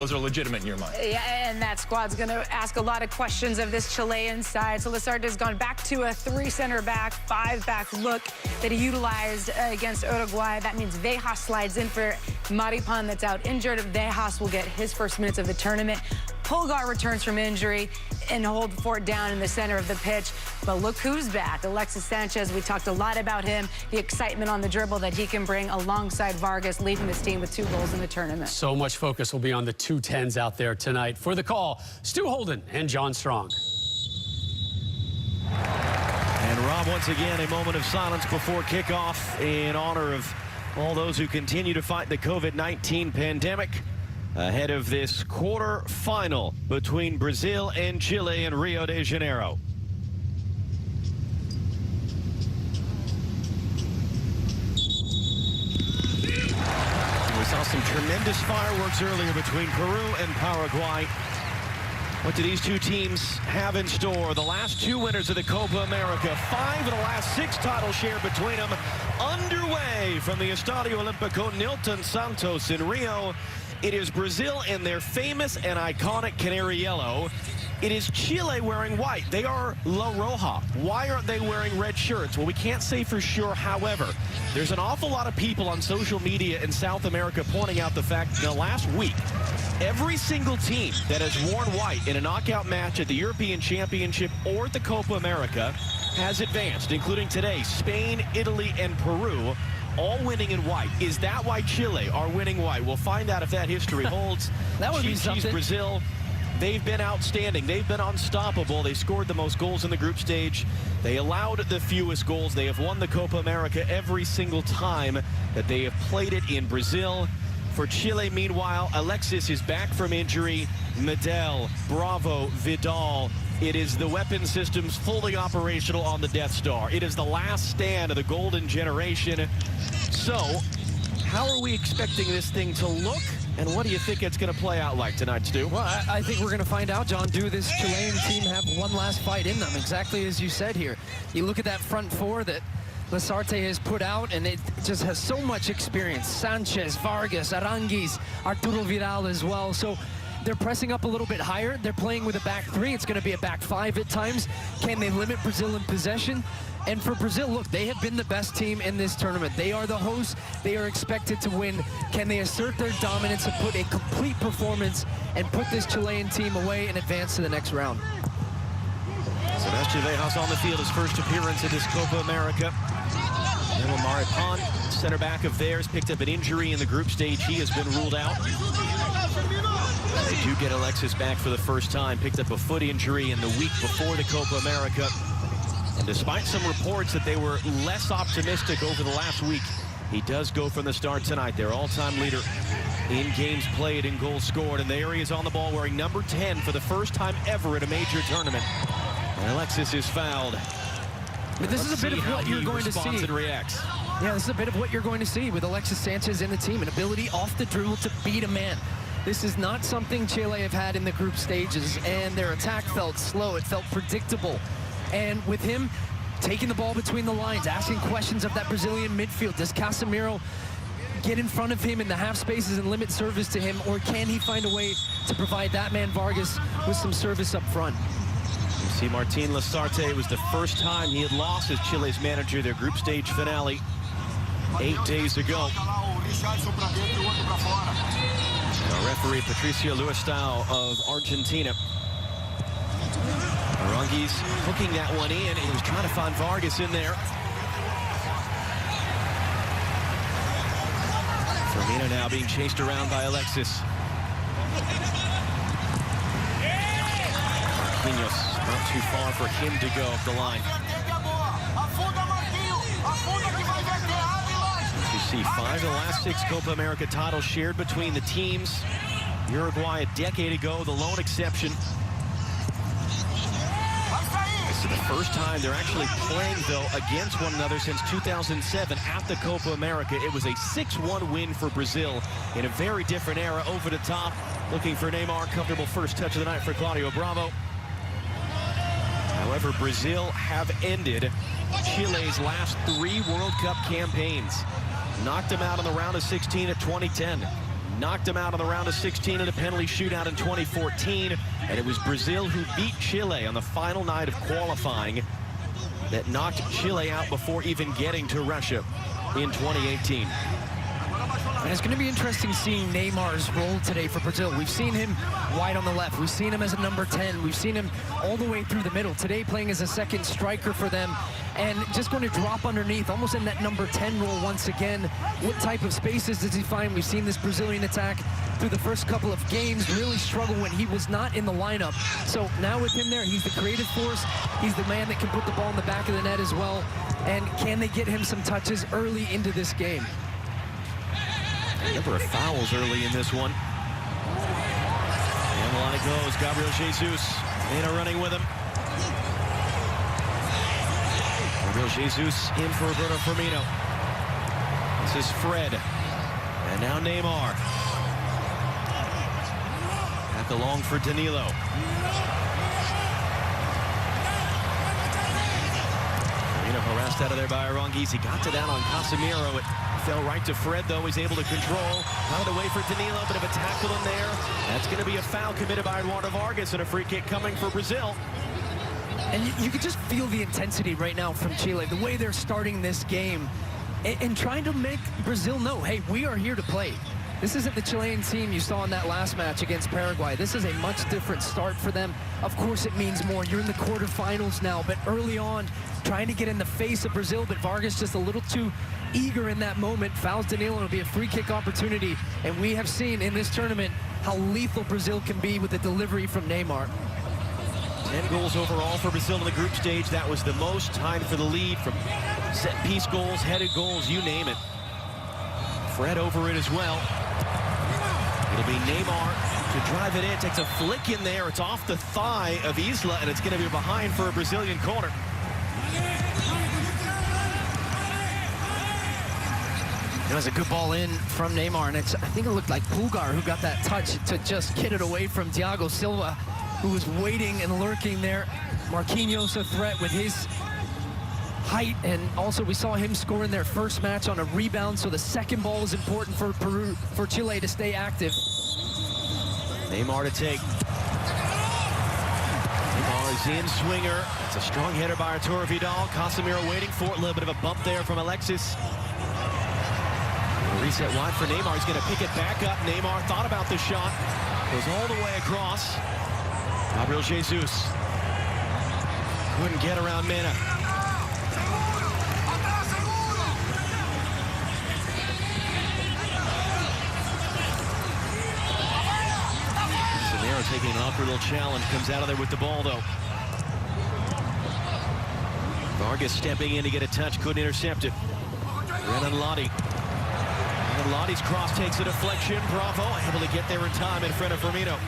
Those are legitimate in your mind. Yeah, and that squad's going to ask a lot of questions of this Chilean side. So Loustau has gone back to a 3 center back, 5 back look that he utilized against Uruguay. That means Vejas slides in for Maripan that's out injured. Vejas will get his first minutes of the tournament. Pulgar returns from injury and hold fort down in the center of the pitch. But look who's back. Alexis Sanchez, we talked a lot about him, the excitement on the dribble that he can bring alongside Vargas, leading this team with 2 goals in the tournament. So much focus will be on the 210s out there tonight. For the call, Stu Holden and John Strong. And Rob, once again, a moment of silence before kickoff in honor of all those who continue to fight the COVID-19 pandemic ahead of this quarter-final between Brazil and Chile in Rio de Janeiro. We saw some tremendous fireworks earlier between Peru and Paraguay. What do these two teams have in store? The last 2 winners of the Copa America, 5 of the last 6 titles shared between them. Underway from the Estadio Olimpico, Nilton, Santos in Rio. It is Brazil in their famous and iconic canary yellow. It is Chile wearing white. They are La Roja. Why aren't they wearing red shirts? Well, we can't say for sure. However, there's an awful lot of people on social media in South America pointing out the fact that last week, every single team that has worn white in a knockout match at the European Championship or at the Copa America has advanced, including today, Spain, Italy, and Peru, all winning in white. Is that why Chile are winning white? We'll find out if that history holds. That would be something. Brazil. They've been outstanding. They've been unstoppable. They scored the most goals in the group stage. They allowed the fewest goals. They have won the Copa America every single time that they have played it in Brazil. For Chile, meanwhile, Alexis is back from injury. Medel, Bravo, Vidal. It is the weapon systems fully operational on the Death Star. It is the last stand of the golden generation. So, how are we expecting this thing to look? And what do you think it's going to play out like tonight, Stu? Well, I think we're going to find out, John. Do this Chilean team have one last fight in them? Exactly as you said here. You look at that front four that Loustau has put out, and it just has so much experience. Sanchez, Vargas, Aranguiz, Arturo Vidal as well. So they're pressing up a little bit higher. They're playing with a back 3. It's going to be a back 5 at times. Can they limit Brazil in possession? And for Brazil, look, they have been the best team in this tournament. They are the hosts. They are expected to win. Can they assert their dominance and put a complete performance and put this Chilean team away and advance to the next round? Sebastián Vejas on the field, his first appearance at this Copa America. Little Maripan, center back of theirs, picked up an injury in the group stage. He has been ruled out. They do get Alexis back for the first time. Picked up a foot injury in the week before the Copa America. And despite some reports that they were less optimistic over the last week, he does go from the start tonight. Their all-time leader in games played and goals scored. And there he is on the ball wearing number 10 for the first time ever at a major tournament. And Alexis is fouled. But this is a bit of what you're going to see. And reacts. Yeah, this is a bit of what you're going to see with Alexis Sanchez in the team. An ability off the dribble to beat a man. This is not something Chile have had in the group stages. And their attack felt slow. It felt predictable. And with him taking the ball between the lines, asking questions of that Brazilian midfield, does Casemiro get in front of him in the half spaces and limit service to him, or can he find a way to provide that man Vargas with some service up front? You see Martín Lasarte, it was the first time he had lost as Chile's manager their group stage finale 8 days ago. Our referee Patricio Loustau of Argentina. Aranguiz hooking that one in, and he was trying to find Vargas in there. Firmino now being chased around by Alexis. Marquinhos, not too far for him to go up the line. As you see, 5 of the last 6 Copa America titles shared between the teams. Uruguay a decade ago, the lone exception. This is the first time they're actually playing, though, against one another since 2007 at the Copa America. It was a 6-1 win for Brazil in a very different era. Over the top, looking for Neymar. Comfortable first touch of the night for Claudio Bravo. However, Brazil have ended Chile's last 3 World Cup campaigns. Knocked them out in the round of 16 at 2010. knocked them out in the round of 16 in a penalty shootout in 2014. And it was Brazil who beat Chile on the final night of qualifying that knocked Chile out before even getting to Russia in 2018. And it's going to be interesting seeing Neymar's role today for Brazil. We've seen him wide on the left. We've seen him as a number 10. We've seen him all the way through the middle. Today playing as a second striker for them and just going to drop underneath, almost in that number 10 role once again. What type of spaces does he find? We've seen this Brazilian attack through the first couple of games really struggle when he was not in the lineup. So now with him there, he's the creative force. He's the man that can put the ball in the back of the net as well. And can they get him some touches early into this game? A number of fouls early in this one. And on it goes. Gabriel Jesus. Mena running with him. Gabriel Jesus in for Roberto Firmino. This is Fred. And now Neymar. Back along for Danilo. Firmino harassed out of there by Aranguiz. He got to that on Casemiro. It fell right to Fred, though. He's able to control. Out of the way for Danilo. Bit of a tackle in there. That's going to be a foul committed by Eduardo Vargas and a free kick coming for Brazil. And you can just feel the intensity right now from Chile, the way they're starting this game and trying to make Brazil know, hey, we are here to play. This isn't the Chilean team you saw in that last match against Paraguay. This is a much different start for them. Of course, it means more. You're in the quarterfinals now, but early on, trying to get in the face of Brazil, but Vargas just a little too eager in that moment. Fouls Danilo. It'll be a free kick opportunity, and we have seen in this tournament how lethal Brazil can be with the delivery from Neymar. 10 goals overall for Brazil in the group stage. That was the most, tied for the lead from set-piece goals, headed goals, you name it. Fred over it as well. It'll be Neymar to drive it in. Takes a flick in there. It's off the thigh of Isla, and it's going to be behind for a Brazilian corner. It was a good ball in from Neymar, and I think it looked like Pulgar who got that touch to just get it away from Thiago Silva, who was waiting and lurking there. Marquinhos a threat with his height, and also we saw him score in their first match on a rebound, so the second ball is important for Chile to stay active. Neymar to take. Neymar is in, swinger. It's a strong header by Arturo Vidal. Casemiro waiting for it. A little bit of a bump there from Alexis. Reset wide for Neymar. He's going to pick it back up. Neymar thought about the shot. Goes all the way across. Gabriel Jesus. Couldn't get around Mena. Samiro taking an awkward little challenge. Comes out of there with the ball, though. Vargas stepping in to get a touch. Couldn't intercept it. Renan Lodi. And Lotti's cross takes a deflection. Bravo, able to get there in time in front of Firmino.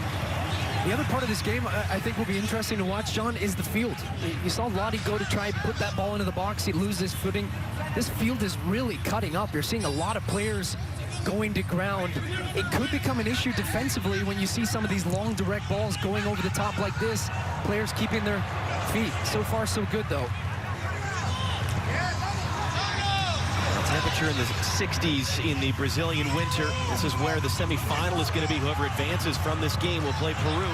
The other part of this game I think will be interesting to watch, John, is the field. You saw Lodi go to try and put that ball into the box. He loses footing. This field is really cutting up. You're seeing a lot of players going to ground. It could become an issue defensively when you see some of these long direct balls going over the top like this. Players keeping their feet. So far, so good, though. Temperature in the 60s in the Brazilian winter. This is where the semifinal is going to be. Whoever advances from this game will play Peru.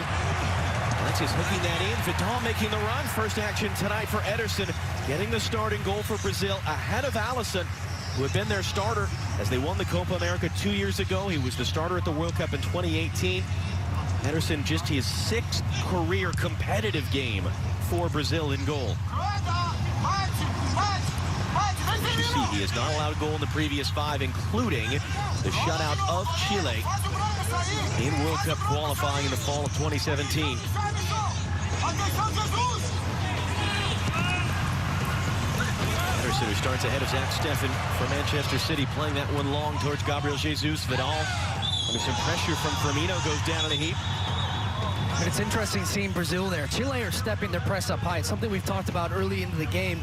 Alexis hooking that in. Vidal making the run. First action tonight for Ederson, getting the starting goal for Brazil ahead of Alisson, who had been their starter as they won the Copa America 2 years ago. He was the starter at the World Cup in 2018. Ederson just his 6th career competitive game for Brazil in goal. As you see, he has not allowed a goal in the previous 5, including the shutout of Chile in World Cup qualifying in the fall of 2017. Ederson, who starts ahead of Zach Steffen for Manchester City, playing that one long towards Gabriel Jesus. Vidal under some pressure from Firmino, goes down in a heap. But it's interesting seeing Brazil there. Chile are stepping their press up high. It's something we've talked about early into the game.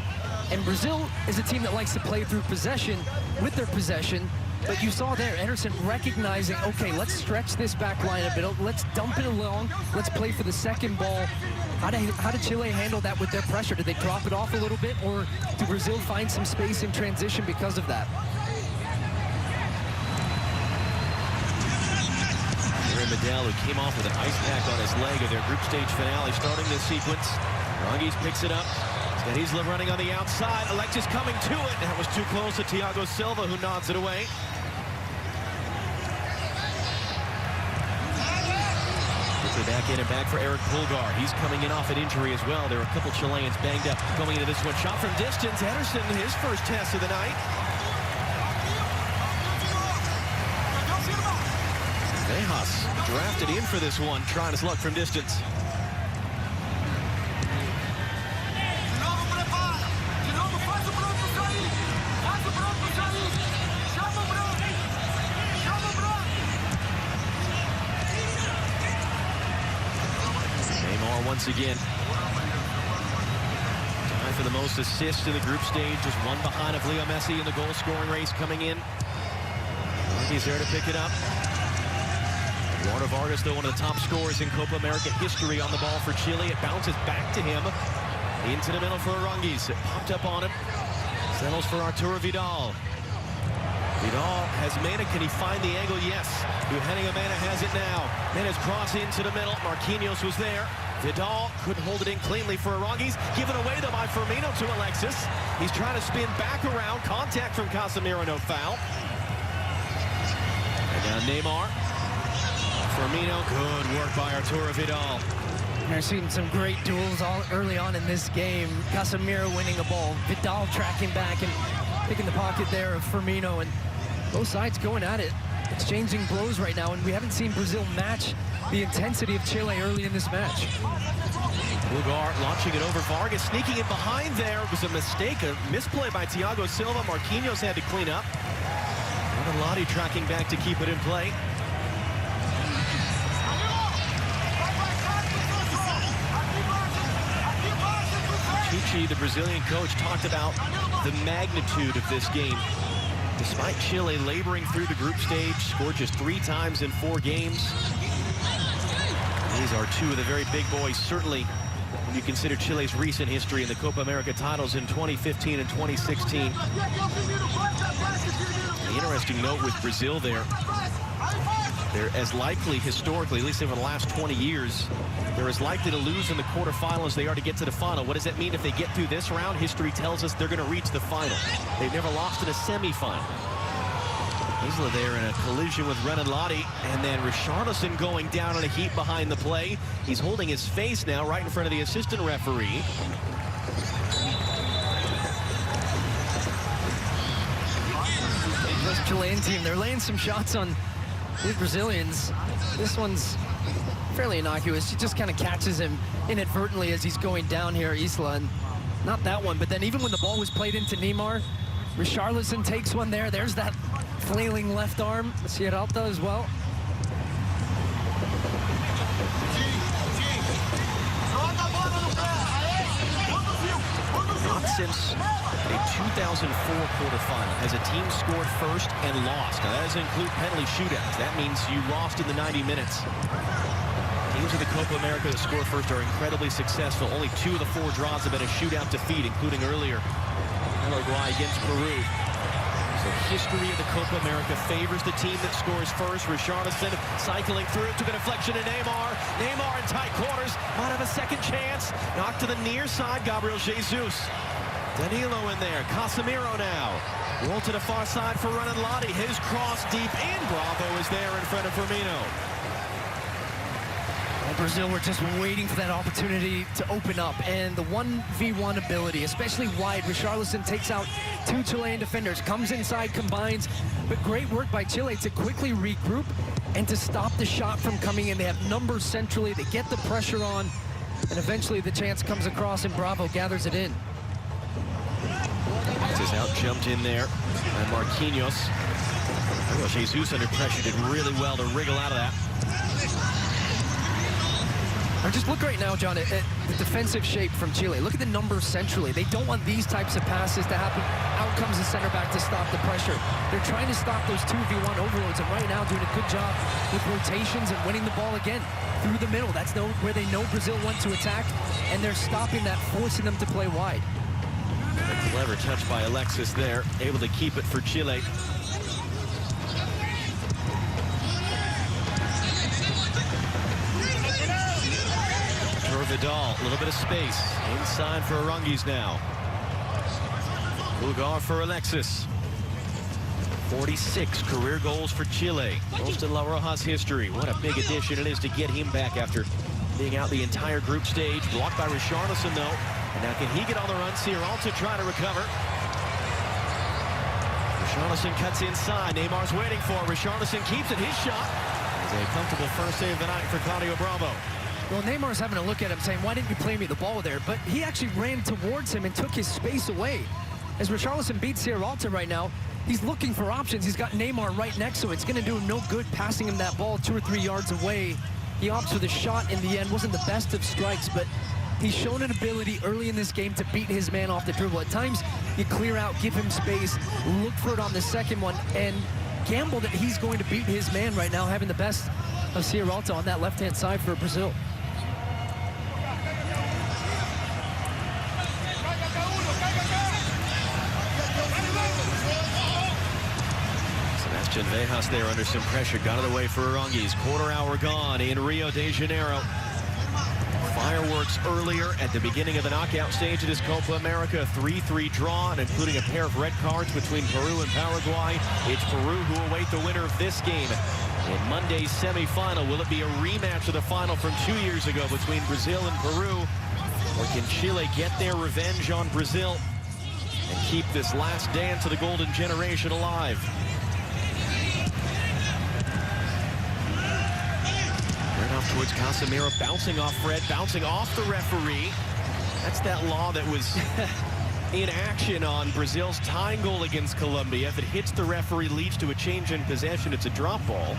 And Brazil is a team that likes to play through possession with their possession. But you saw there, Ederson recognizing, okay, let's stretch this back line a bit. Let's dump it along. Let's play for the second ball. How did Chile handle that with their pressure? Did they drop it off a little bit, or did Brazil find some space in transition because of that? Medel, who came off with an ice pack on his leg of their group stage finale, starting this sequence. Rangis picks it up. Isla running on the outside. Alexis coming to it. That was too close to Thiago Silva, who nods it away. Back in and back for Eric Pulgar. He's coming in off an injury as well. There are a couple Chileans banged up going into this one. Shot from distance. Ederson, his first test of the night. Vejas drafted in for this one, trying his luck from distance. Once again, time for the most assists in the group stage, just one behind of Leo Messi in the goal scoring race coming in. He's there to pick it up. Eduardo Vargas, though, one of the top scorers in Copa America history on the ball for Chile. It bounces back to him. Into the middle for Rangis. It popped up on him. Settles for Arturo Vidal. Vidal has Mena. Can he find the angle? Yes. Eugenio Mena has it now. Mena's cross into the middle. Marquinhos was there. Vidal couldn't hold it in cleanly for Rangis. Given away, though, by Firmino to Alexis. He's trying to spin back around. Contact from Casemiro, no foul. And now Neymar. Firmino, good work by Arturo Vidal. We're seeing some great duels early on in this game. Casemiro winning a ball. Vidal tracking back and picking the pocket there of Firmino. And both sides going at it, exchanging blows right now. And we haven't seen Brazil match the intensity of Chile early in this match. Pulgar launching it over Vargas, sneaking it behind there. It was a mistake, a misplay by Thiago Silva. Marquinhos had to clean up. And Lottie tracking back to keep it in play. Tucci, the Brazilian coach, talked about the magnitude of this game. Despite Chile laboring through the group stage, scored just 3 times in 4 games. These are 2 of the very big boys, certainly when you consider Chile's recent history in the Copa America titles in 2015 and 2016. The interesting note with Brazil there, they're as likely historically, at least over the last 20 years, they're as likely to lose in the quarterfinal as they are to get to the final. What does that mean if they get through this round? History tells us they're going to reach the final. They've never lost in a semifinal. Isla there in a collision with Renan Lottie, and then Richarlison going down in a heap behind the play. He's holding his face now right in front of the assistant referee. This Chilean team, they're laying some shots on these Brazilians. This one's fairly innocuous. She just kind of catches him inadvertently as he's going down here, Isla. And not that one, but then even when the ball was played into Neymar, Richarlison takes one there. There's that flailing left arm. Sierralta as well. Not since a 2004 quarterfinal has a team scored first and lost. Now, that doesn't include penalty shootouts. That means you lost in the 90 minutes. Teams in the Copa America that score first are incredibly successful. Only 2 of the 4 draws have been a shootout defeat, including earlier Uruguay against Peru. So history of the Copa America favors the team that scores first. Richarlison cycling through, took a deflection to Neymar. Neymar in tight quarters, might have a second chance. Knocked to the near side, Gabriel Jesus. Danilo in there, Casemiro now. Roll to the far side for Renan Lottie. His cross deep in. Bravo is there in front of Firmino. Brazil were just waiting for that opportunity to open up, and the 1v1 ability, especially wide. Richarlison takes out 2 Chilean defenders, comes inside, combines, but great work by Chile to quickly regroup and to stop the shot from coming in. They have numbers centrally, they get the pressure on, and eventually the chance comes across and Bravo gathers it in. This is out jumped in there, and Marquinhos. Well, Jesus under pressure did really well to wriggle out of that. Or just look right now, John, at the defensive shape from Chile. Look at the numbers centrally. They don't want these types of passes to happen. Out comes the center back to stop the pressure. They're trying to stop those 2v1 overloads, and right now doing a good job with rotations and winning the ball again through the middle. That's where they know Brazil wants to attack, and they're stopping that, forcing them to play wide. A clever touch by Alexis there, able to keep it for Chile. Vidal, a little bit of space. Inside for Arunguis now. Pulgar for Alexis. 46 career goals for Chile. Most in La Roja's history. What a big addition it is to get him back after being out the entire group stage. Blocked by Richarlison, though. And now can he get on the run? Sierralta trying to recover. Richarlison cuts inside. Neymar's waiting for it. Richarlison keeps it. His shot is a comfortable first save of the night for Claudio Bravo. Well, Neymar's having a look at him saying, why didn't you play me the ball there? But he actually ran towards him and took his space away. As Richarlison beats Sierralta right now, he's looking for options. He's got Neymar right next to him. It's going to do him no good passing him that ball 2 or 3 yards away. He opts for the shot in the end. Wasn't the best of strikes, but he's shown an ability early in this game to beat his man off the dribble. At times, you clear out, give him space, look for it on the second one, and gamble that he's going to beat his man right now, having the best of Sierralta on that left-hand side for Brazil. Sebastian Vejas there under some pressure. Got it away for Arunguis. Quarter hour gone in Rio de Janeiro. Fireworks earlier at the beginning of the knockout stage of this Copa America. 3-3 draw, and including a pair of red cards between Peru and Paraguay. It's Peru who await the winner of this game in Monday's semifinal. Will it be a rematch of the final from 2 years ago between Brazil and Peru? Or can Chile get their revenge on Brazil and keep this last dance of the golden generation alive? Off towards Casemiro, bouncing off Fred, bouncing off the referee. That's that law that was in action on Brazil's tying goal against Colombia. If it hits the referee, leads to a change in possession, it's a drop ball.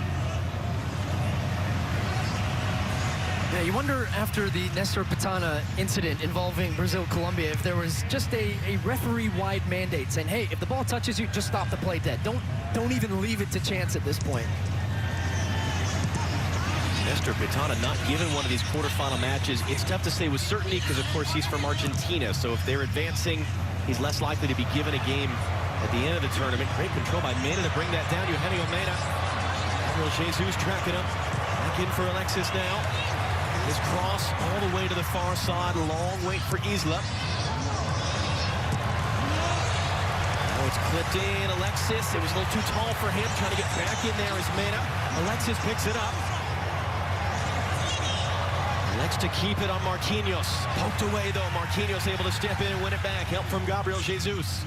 Yeah, you wonder after the Nestor Pitana incident involving Brazil-Colombia if there was just a referee-wide mandate saying, hey, if the ball touches you, just stop the play dead. Don't even leave it to chance at this point. Nestor Pitana not given one of these quarterfinal matches. It's tough to say with certainty because, of course, he's from Argentina. So if they're advancing, he's less likely to be given a game at the end of the tournament. Great control by Mena to bring that down. Eugenio Mena. Gabriel Jesus tracking him. Back in for Alexis now. His cross all the way to the far side. Long wait for Isla. Oh, it's clipped in. Alexis. It was a little too tall for him. Trying to get back in there is Mena. Alexis picks it up. Next to keep it on Marquinhos. Poked away, though. Marquinhos able to step in and win it back. Help from Gabriel Jesus.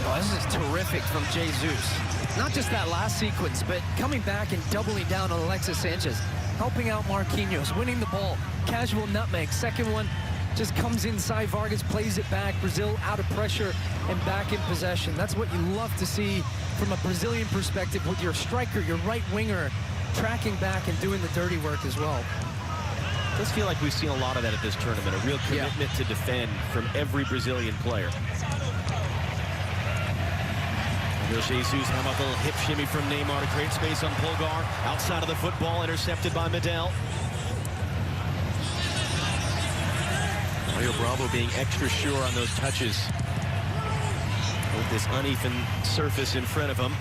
Oh, this is terrific from Jesus. Not just that last sequence, but coming back and doubling down on Alexis Sanchez. Helping out Marquinhos, winning the ball. Casual nutmeg. Second one just comes inside. Vargas plays it back. Brazil out of pressure and back in possession. That's what you love to see from a Brazilian perspective with your striker, your right winger, tracking back and doing the dirty work as well. It does feel like we've seen a lot of that at this tournament, a real commitment to defend from every Brazilian player. Jesus, how about the little hip shimmy from Neymar to create space on Pulgar. Outside of the football, intercepted by Medel. Claudio Bravo being extra sure on those touches with this uneven surface in front of him.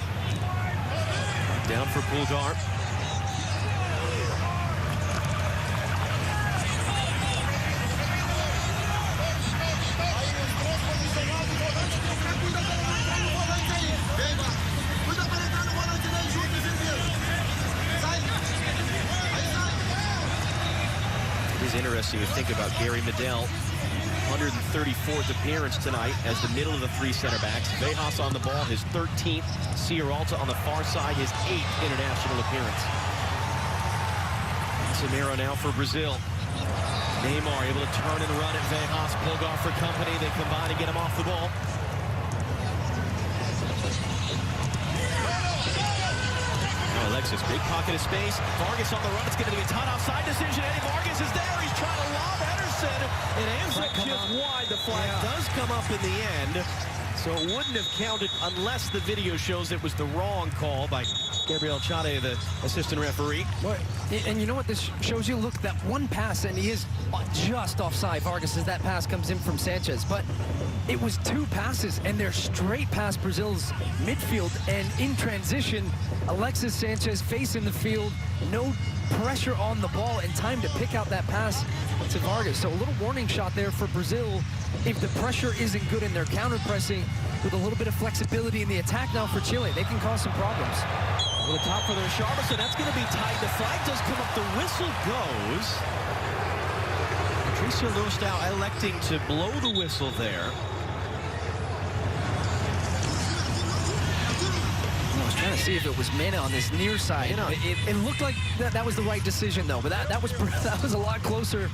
Down for Pulgar. Interesting to think about Gary Medel. 134th appearance tonight as the middle of the three center backs. Vejas on the ball, his 13th. Sierralta on the far side, his 8th international appearance. Casemiro now for Brazil. Neymar able to turn and run at Vejas. Pulgar for company. They combine to get him off the ball. Alexis, big pocket of space. Vargas on the run. It's going to be a tight offside decision. Eddie Vargas is there. He's trying to lob Ederson. And ends up just wide. The flag does come up in the end. So it wouldn't have counted unless the video shows it was the wrong call by Gabriel Chade, the assistant referee. Well, and you know what this shows you? Look, that one pass, and he is just offside, Vargas, as that pass comes in from Sanchez. But it was two passes, and they're straight past Brazil's midfield. And in transition, Alexis Sanchez facing the field, no pressure on the ball, and time to pick out that pass to Vargas. So a little warning shot there for Brazil. If the pressure isn't good and they're counter-pressing with a little bit of flexibility in the attack now for Chile, they can cause some problems. Well, the top for their Charleston, that's going to be tight. The flag does come up, the whistle goes. Patricio Loustau electing to blow the whistle there. I was trying to see if it was Mena on this near side. It looked like that was the right decision, though, but that was a lot closer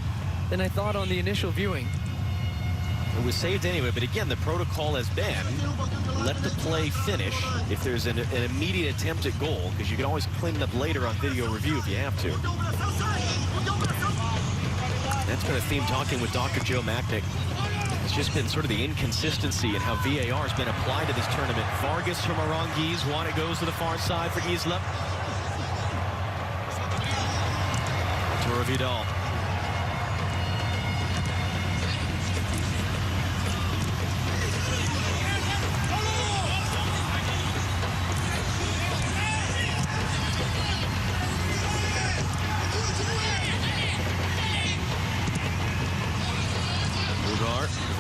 than I thought on the initial viewing. It was saved anyway, but again, the protocol has been let the play finish if there's an immediate attempt at goal, because you can always clean it up later on video review if you have to. That's been a theme talking with Dr. Joe Macknick. It's just been sort of the inconsistency in how VAR has been applied to this tournament. Vargas from Aranguiz, Juana goes to the far side for Isla. Arturo Vidal.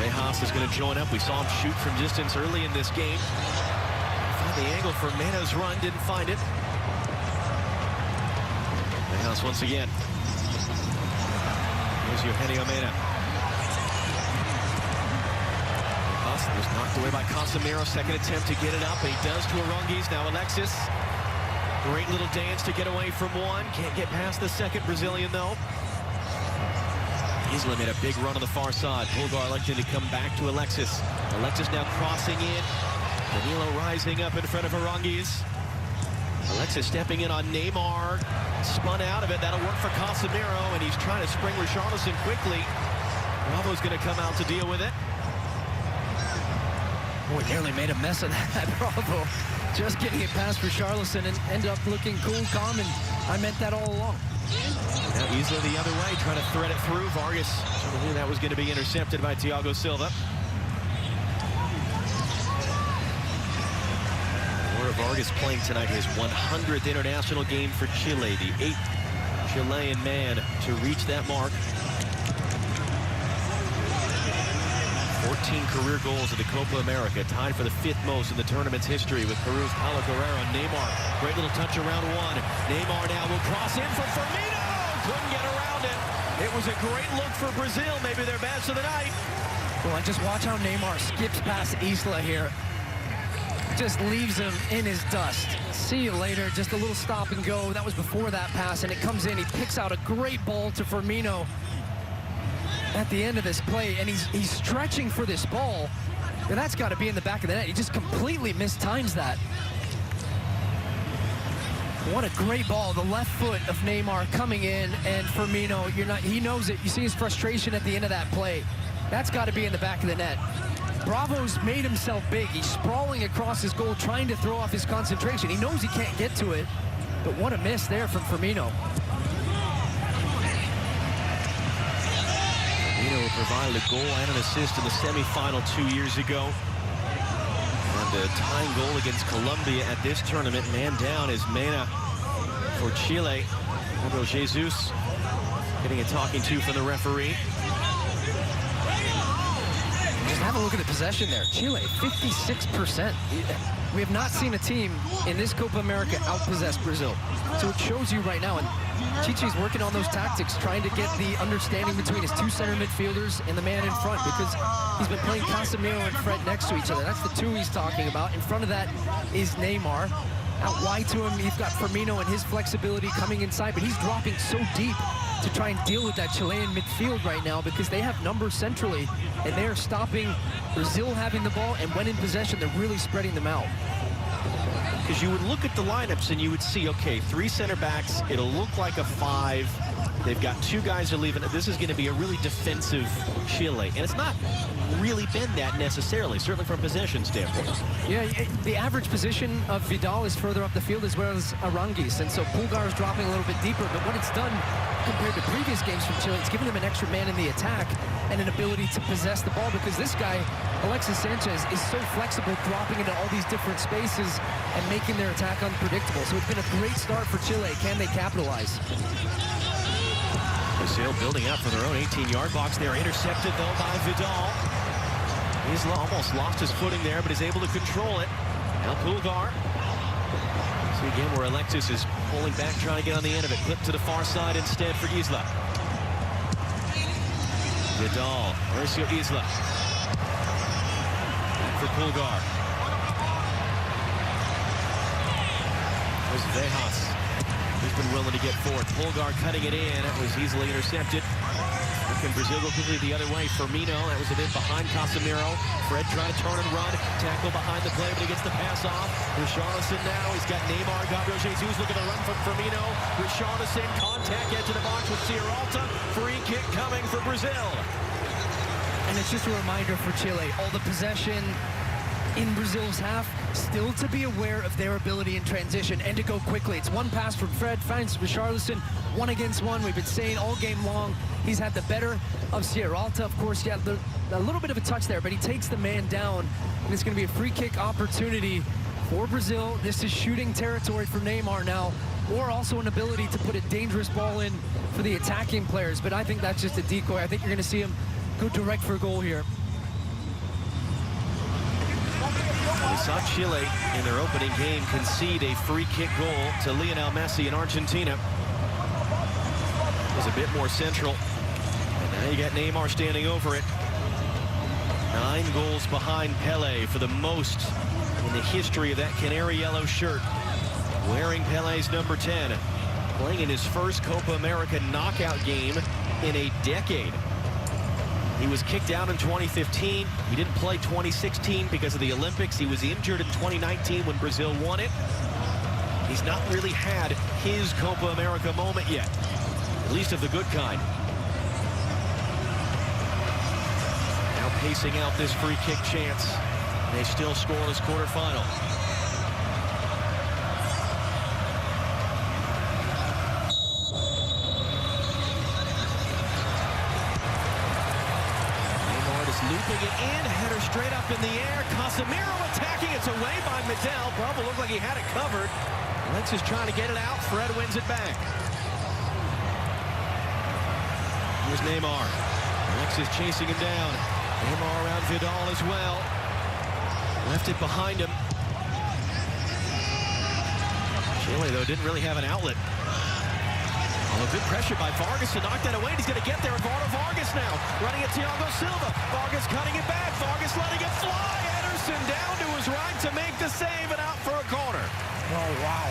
Vejas is going to join up. We saw him shoot from distance early in this game. Found the angle for Mena's run, didn't find it. Vejas once again. Here's Eugenio Mena. Vejas was knocked away by Casemiro. Second attempt to get it up, and he does to Aranguiz. Now Alexis. Great little dance to get away from one. Can't get past the second Brazilian, though. Isla made a big run on the far side. Pulgar elected to come back to Alexis. Alexis now crossing in. Danilo rising up in front of Aranguiz. Alexis stepping in on Neymar. Spun out of it. That'll work for Casemiro, and he's trying to spring Richarlison quickly. Bravo's going to come out to deal with it. Boy, nearly made a mess of that. Bravo. Just getting it past Richarlison and ended up looking cool, calm, and I meant that all along. Now Isla the other way, trying to thread it through. Vargas knew that was going to be intercepted by Thiago Silva. Laura Vargas playing tonight his 100th international game for Chile, the 8th Chilean man to reach that mark. 14 career goals in the Copa America, tied for the 5th most in the tournament's history with Peru's Paulo Guerrero. Neymar, great little touch around one. Neymar now will cross in for Firmino. Couldn't get around it. It was a great look for Brazil, maybe their best of the night. Well, and just watch how Neymar skips past Isla here. Just leaves him in his dust. See you later, just a little stop and go. That was before that pass, and it comes in. He picks out a great ball to Firmino at the end of this play, and he's stretching for this ball, and that's got to be in the back of the net. He just completely mistimes that. What a great ball, the left foot of Neymar coming in, and Firmino, he knows it. You see his frustration at the end of that play. That's got to be in the back of the net. Bravo's made himself big. He's sprawling across his goal, trying to throw off his concentration. He knows he can't get to it, but what a miss there from Firmino. Firmino provided a goal and an assist in the semifinal 2 years ago. And a tying goal against Colombia at this tournament. Man down is Mena for Chile. Gabriel Jesus getting a talking to from the referee. Just have a look at the possession there. Chile, 56%. We have not seen a team in this Copa America outpossess Brazil. So it shows you right now, and Chichi's working on those tactics, trying to get the understanding between his two center midfielders and the man in front, because he's been playing Casemiro and Fred next to each other. That's the two he's talking about. In front of that is Neymar. Out wide to him, he's got Firmino and his flexibility coming inside, but he's dropping so deep to try and deal with that Chilean midfield right now, because they have numbers centrally, and they are stopping Brazil having the ball, and when in possession, they're really spreading them out. Because you would look at the lineups and you would see, okay, 3 center backs, it'll look like a 5. They've got 2 guys who are leaving. This is going to be a really defensive Chile. And it's not really been that necessarily, certainly from a possession standpoint. Yeah, the average position of Vidal is further up the field as well as Arangis. And so Pulgar is dropping a little bit deeper. But what it's done compared to previous games from Chile, it's given them an extra man in the attack and an ability to possess the ball, because this guy, Alexis Sanchez, is so flexible, dropping into all these different spaces and making their attack unpredictable. So it's been a great start for Chile. Can they capitalize? Brazil building up from their own 18-yard box. They are intercepted, though, by Vidal. He's almost lost his footing there, but is able to control it. Now Pulgar. See again where Alexis is pulling back, trying to get on the end of it. Clipped to the far side instead for Isla. Vidal, Mauricio Isla. Back for Pulgar. There's Vejas. He's been willing to get forward. Pulgar cutting it in. It was easily intercepted. Can Brazil go quickly the other way? Firmino, that was a bit behind Casemiro. Fred trying to turn and run. Tackle behind the play, but he gets the pass off. Richarlison now. He's got Neymar. Gabriel Jesus looking to run from Firmino. Richarlison, contact, edge of the box with Sierralta. Free kick coming for Brazil. And it's just a reminder for Chile, all the possession in Brazil's half, still to be aware of their ability in transition and to go quickly. It's one pass from Fred, finds Richarlison, 1-against-1. We've been saying all game long, he's had the better of Sierralta. Of course, yeah, a little bit of a touch there, but he takes the man down, and it's going to be a free kick opportunity for Brazil. This is shooting territory for Neymar now, or also an ability to put a dangerous ball in for the attacking players, but I think that's just a decoy. I think you're going to see him go direct for a goal here. We saw Chile in their opening game concede a free kick goal to Lionel Messi in Argentina. It was a bit more central. And now you got Neymar standing over it. 9 goals behind Pelé for the most in the history of that canary yellow shirt. Wearing Pelé's number 10. Playing in his first Copa America knockout game in a decade. He was kicked out in 2015. He didn't play 2016 because of the Olympics. He was injured in 2019 when Brazil won it. He's not really had his Copa America moment yet, at least of the good kind. Now pacing out this free kick chance. They still scoreless quarterfinal. Looping it in, header straight up in the air. Casemiro attacking. It's away by Medel. Bubble looked like he had it covered. Alexis trying to get it out. Fred wins it back. Here's Neymar. Alexis chasing him down. Neymar around Vidal as well. Left it behind him. Chile, though, didn't really have an outlet. Oh, good pressure by Vargas to knock that away. He's going to get there. Eduardo Vargas now running at Thiago Silva. Vargas cutting it back. Vargas letting it fly. Ederson down to his right to make the save and out for a corner. Oh, wow.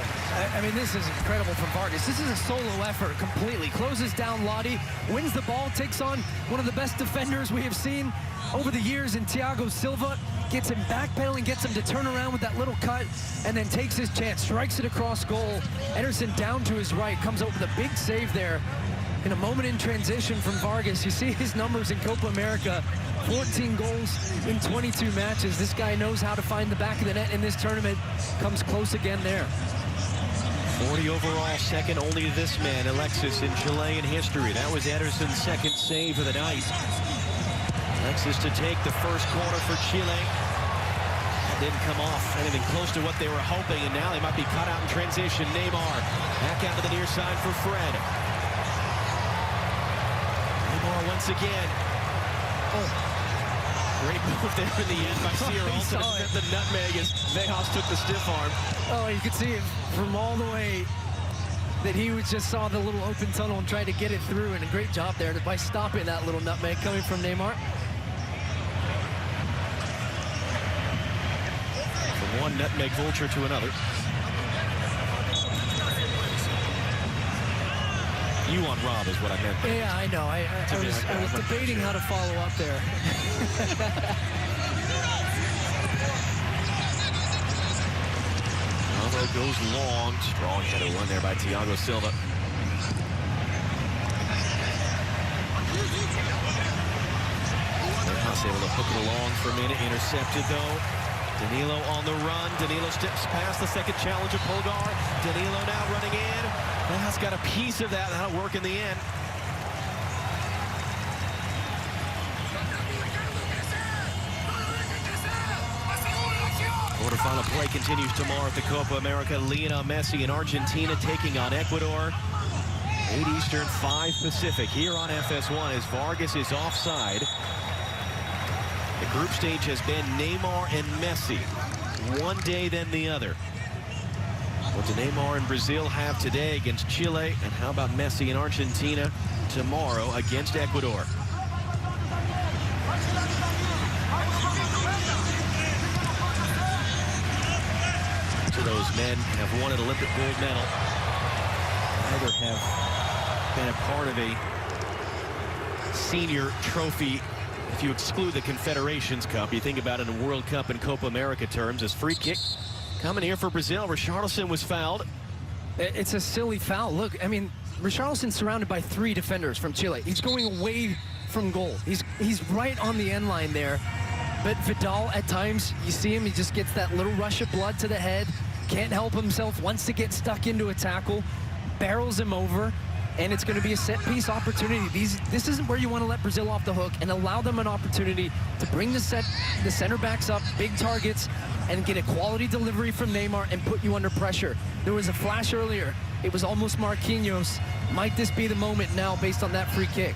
I mean, this is incredible from Vargas. This is a solo effort completely. Closes down Lodi, wins the ball, takes on one of the best defenders we have seen over the years in Thiago Silva. Gets him backpedaling, gets him to turn around with that little cut, and then takes his chance, strikes it across goal. Ederson down to his right, comes up with a big save there. In a moment in transition from Vargas, you see his numbers in Copa America, 14 goals in 22 matches. This guy knows how to find the back of the net in this tournament. Comes close again there. 40 overall, second only to this man, Alexis, in Chilean history. That was Ederson's second save of the night. Alexis to take the first corner for Chile. That didn't come off anything close to what they were hoping, and now they might be cut out in transition. Neymar back out to the near side for Fred. Neymar once again. Oh, great move there in the end by Sierralta. The nutmeg as Vejas took the stiff arm. Oh, you could see it from all the way that he just saw the little open tunnel and tried to get it through, and a great job there by stopping that little nutmeg coming from Neymar. From one nutmeg vulture to another. You on Rob is what I meant. Yeah, I know. I was debating how to follow up there. Goes long. Strong header one there by Thiago Silva. pass, able to hook it along for a minute. Intercepted, though. Danilo on the run. Danilo steps past the second challenge of Polgar. Danilo now running in. That's got a piece of that. That'll work in the end. Quarterfinal play continues tomorrow at the Copa America. Lionel Messi in Argentina taking on Ecuador. 8 Eastern, 5 Pacific here on FS1 as Vargas is offside. The group stage has been Neymar and Messi. One day, then the other. What do Neymar and Brazil have today against Chile? And how about Messi in Argentina tomorrow against Ecuador? Two of those men have won an Olympic gold medal. Neither have been a part of a senior trophy. If you exclude the Confederations Cup, you think about it in World Cup and Copa America terms. As free kick coming here for Brazil. Richarlison was fouled. It's a silly foul. Look, I mean, Richarlison's surrounded by 3 defenders from Chile. He's going away from goal. He's right on the end line there. But Vidal, at times, you see him, he just gets that little rush of blood to the head. Can't help himself, wants to get stuck into a tackle. Barrels him over. And it's going to be a set-piece opportunity. This isn't where you want to let Brazil off the hook and allow them an opportunity to bring the center backs up, big targets, and get a quality delivery from Neymar and put you under pressure. There was a flash earlier. It was almost Marquinhos. Might this be the moment now based on that free kick?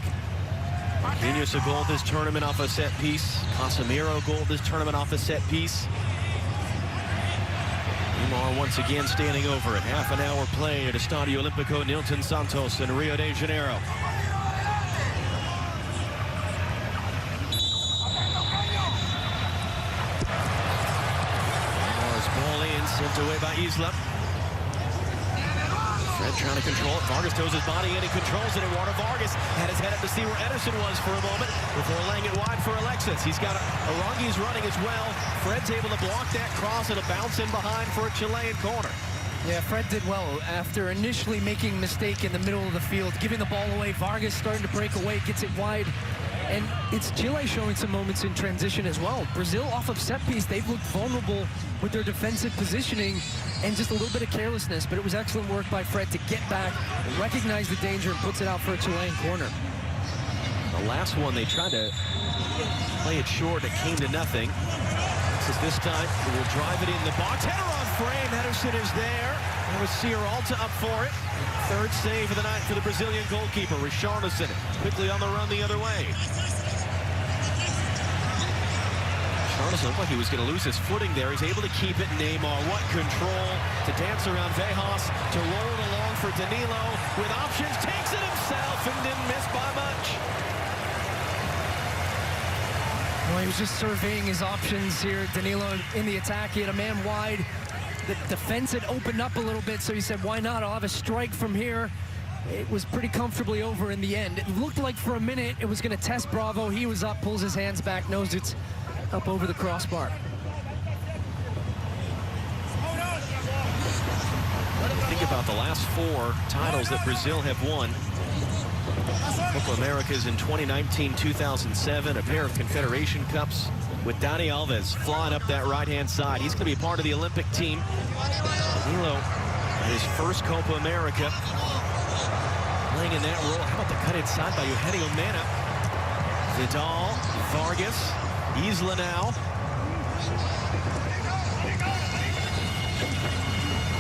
Marquinhos a goal this tournament off a set piece. Casemiro a goal this tournament off a set piece. Neymar once again standing over it. Half an hour play at Estadio Olimpico, Nilton, Santos in Rio de Janeiro. Neymar's ball in, sent away by Isla. Fred trying to control it. Vargas throws his body in and controls it. Eduardo Vargas had his head up to see where Ederson was for a moment before laying it wide for Alexis. He's got Aranguiz running as well. Fred's able to block that cross. It'll bounce in behind for a Chilean corner. Yeah, Fred did well after initially making a mistake in the middle of the field, giving the ball away. Vargas starting to break away, gets it wide. And it's Chile showing some moments in transition as well. Brazil off of set piece, they've looked vulnerable with their defensive positioning and just a little bit of carelessness, but it was excellent work by Fred to get back, recognize the danger, and puts it out for a Chilean corner. The last one, they tried to play it short. It came to nothing. This time, we will drive it in the box. Header on frame. Ederson is there. That was Sierralta up for it. Third save of the night for the Brazilian goalkeeper. Richarlison quickly on the run the other way. Richarlison looked like he was going to lose his footing there. He's able to keep it. Neymar, what control to dance around Vejas, to roll it along for Danilo with options. Takes it himself and didn't miss by much. Well, he was just surveying his options here. Danilo in the attack. He had a man wide. The defense had opened up a little bit, so he said, why not? I'll have a strike from here. It was pretty comfortably over in the end. It looked like for a minute it was going to test Bravo. He was up, pulls his hands back, knows it's up over the crossbar. Think about the last 4 titles that Brazil have won. Copa Americas in 2019, 2007, a pair of Confederation Cups with Dani Alves flying up that right-hand side. He's going to be a part of the Olympic team. Danilo, his first Copa America, playing in that role. How about the cut inside by Eugenio Mena? Vidal, Vargas, Isla now.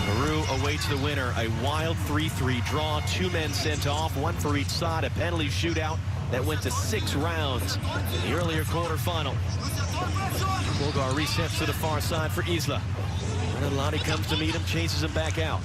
Peru awaits the winner. A wild 3-3 draw. 2 men sent off, 1 for each side. A penalty shootout that went to 6 rounds in the earlier quarterfinal. Polgar resets to the far side for Isla. Lani comes to meet him, chases him back out.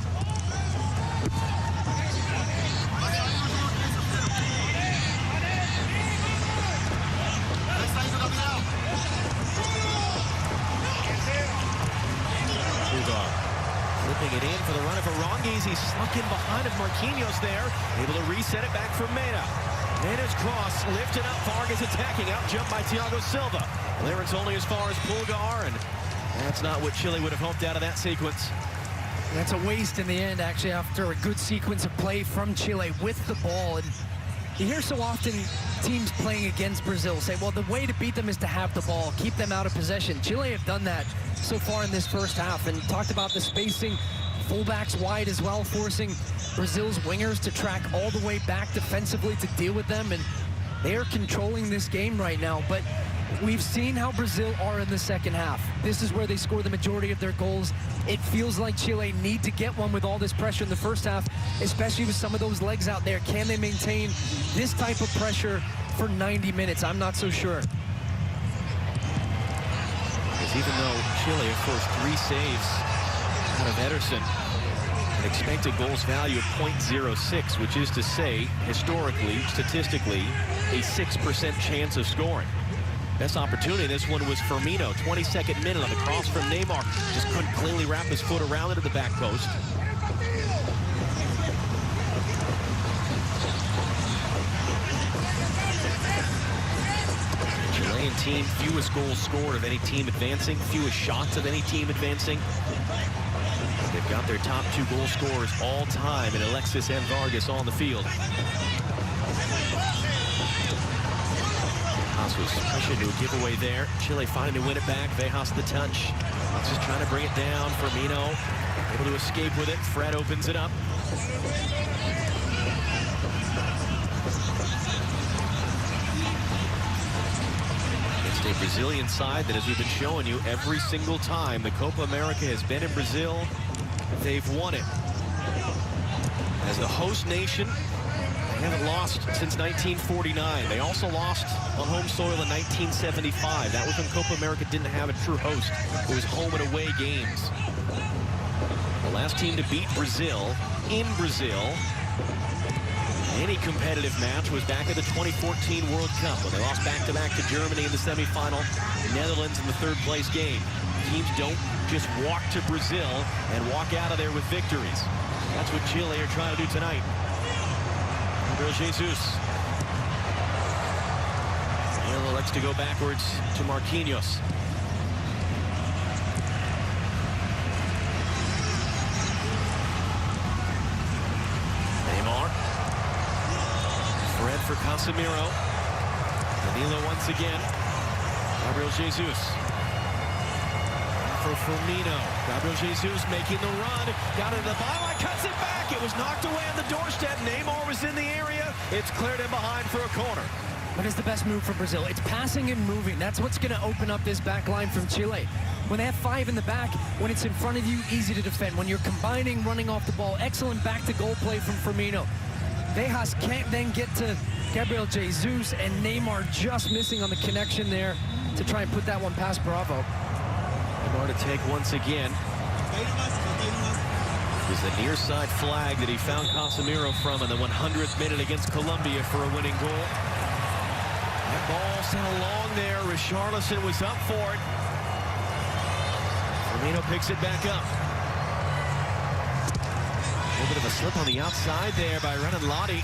Flipping it in for the run of Aranguiz. He's snuck in behind of Marquinhos there. Able to reset it back for Mena. Mena's cross lifted up. Vargas attacking. Out jump by Thiago Silva. Clearance only as far as Polgar, and that's not what Chile would have hoped out of that sequence. That's a waste in the end, actually, after a good sequence of play from Chile with the ball. And You hear so often teams playing against Brazil say, well, the way to beat them is to have the ball, keep them out of possession. Chile have done that so far in this first half, and talked about the spacing, fullbacks wide as well, forcing Brazil's wingers to track all the way back defensively to deal with them, and they are controlling this game right now. But we've seen how Brazil are in the second half. This is where they score the majority of their goals. It feels like Chile need to get one with all this pressure in the first half, especially with some of those legs out there. Can they maintain this type of pressure for 90 minutes? I'm not so sure. Because even though Chile, of course, 3 saves out of Ederson, an expected goals value of .06, which is to say, historically, statistically, a 6% chance of scoring. Best opportunity in this one was Firmino, 22nd minute on the cross from Neymar. Just couldn't cleanly wrap his foot around it at the back post. Chilean team, fewest goals scored of any team advancing, fewest shots of any team advancing. They've got their top 2 goal scorers all time in Alexis and Vargas on the field. Was pushing to a giveaway there. Chile finding to win it back. Vejas the touch. Just trying to bring it down. Firmino able to escape with it. Fred opens it up. Against a Brazilian side that, as we've been showing you, every single time the Copa America has been in Brazil, they've won it. As the host nation, they haven't lost since 1949. They also lost on home soil in 1975. That was when Copa America didn't have a true host. It was home and away games. The last team to beat Brazil in Brazil, any competitive match, was back at the 2014 World Cup when they lost back-to-back to Germany in the semifinal, Netherlands in the third-place game. Teams don't just walk to Brazil and walk out of there with victories. That's what Chile are trying to do tonight. Gabriel Jesus. Danilo likes to go backwards to Marquinhos. Neymar. Fred for Casemiro. Danilo once again. Gabriel Jesus. For Firmino. Gabriel Jesus making the run. Got into the byline, cuts it back. It was knocked away on the doorstep. Neymar was in the area. It's cleared in behind for a corner. What is the best move for Brazil? It's passing and moving. That's what's going to open up this back line from Chile. When they have 5 in the back, when it's in front of you, easy to defend. When you're combining, running off the ball, excellent back-to-goal play from Firmino. Vejas can't then get to Gabriel Jesus, and Neymar just missing on the connection there to try and put that one past Bravo. Neymar to take once again. It was the near side flag that he found Casemiro from in the 100th minute against Colombia for a winning goal. That ball sent along there. Richarlison was up for it. Firmino picks it back up. A little bit of a slip on the outside there by Renan Lodi.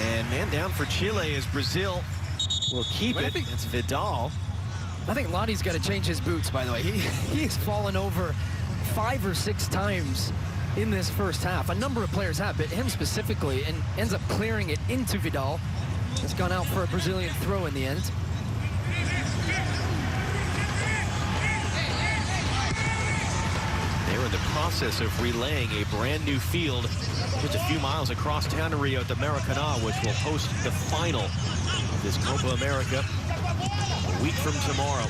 And man down for Chile as Brazil will keep it. It's Vidal. I think Lodi's got to change his boots, by the way. He's fallen over 5 or 6 times in this first half. A number of players have, but him specifically, and ends up clearing it into Vidal. It's gone out for a Brazilian throw in the end. They're in the process of relaying a brand new field just a few miles across town to Rio de Maracanã, which will host the final of this Copa America a week from tomorrow.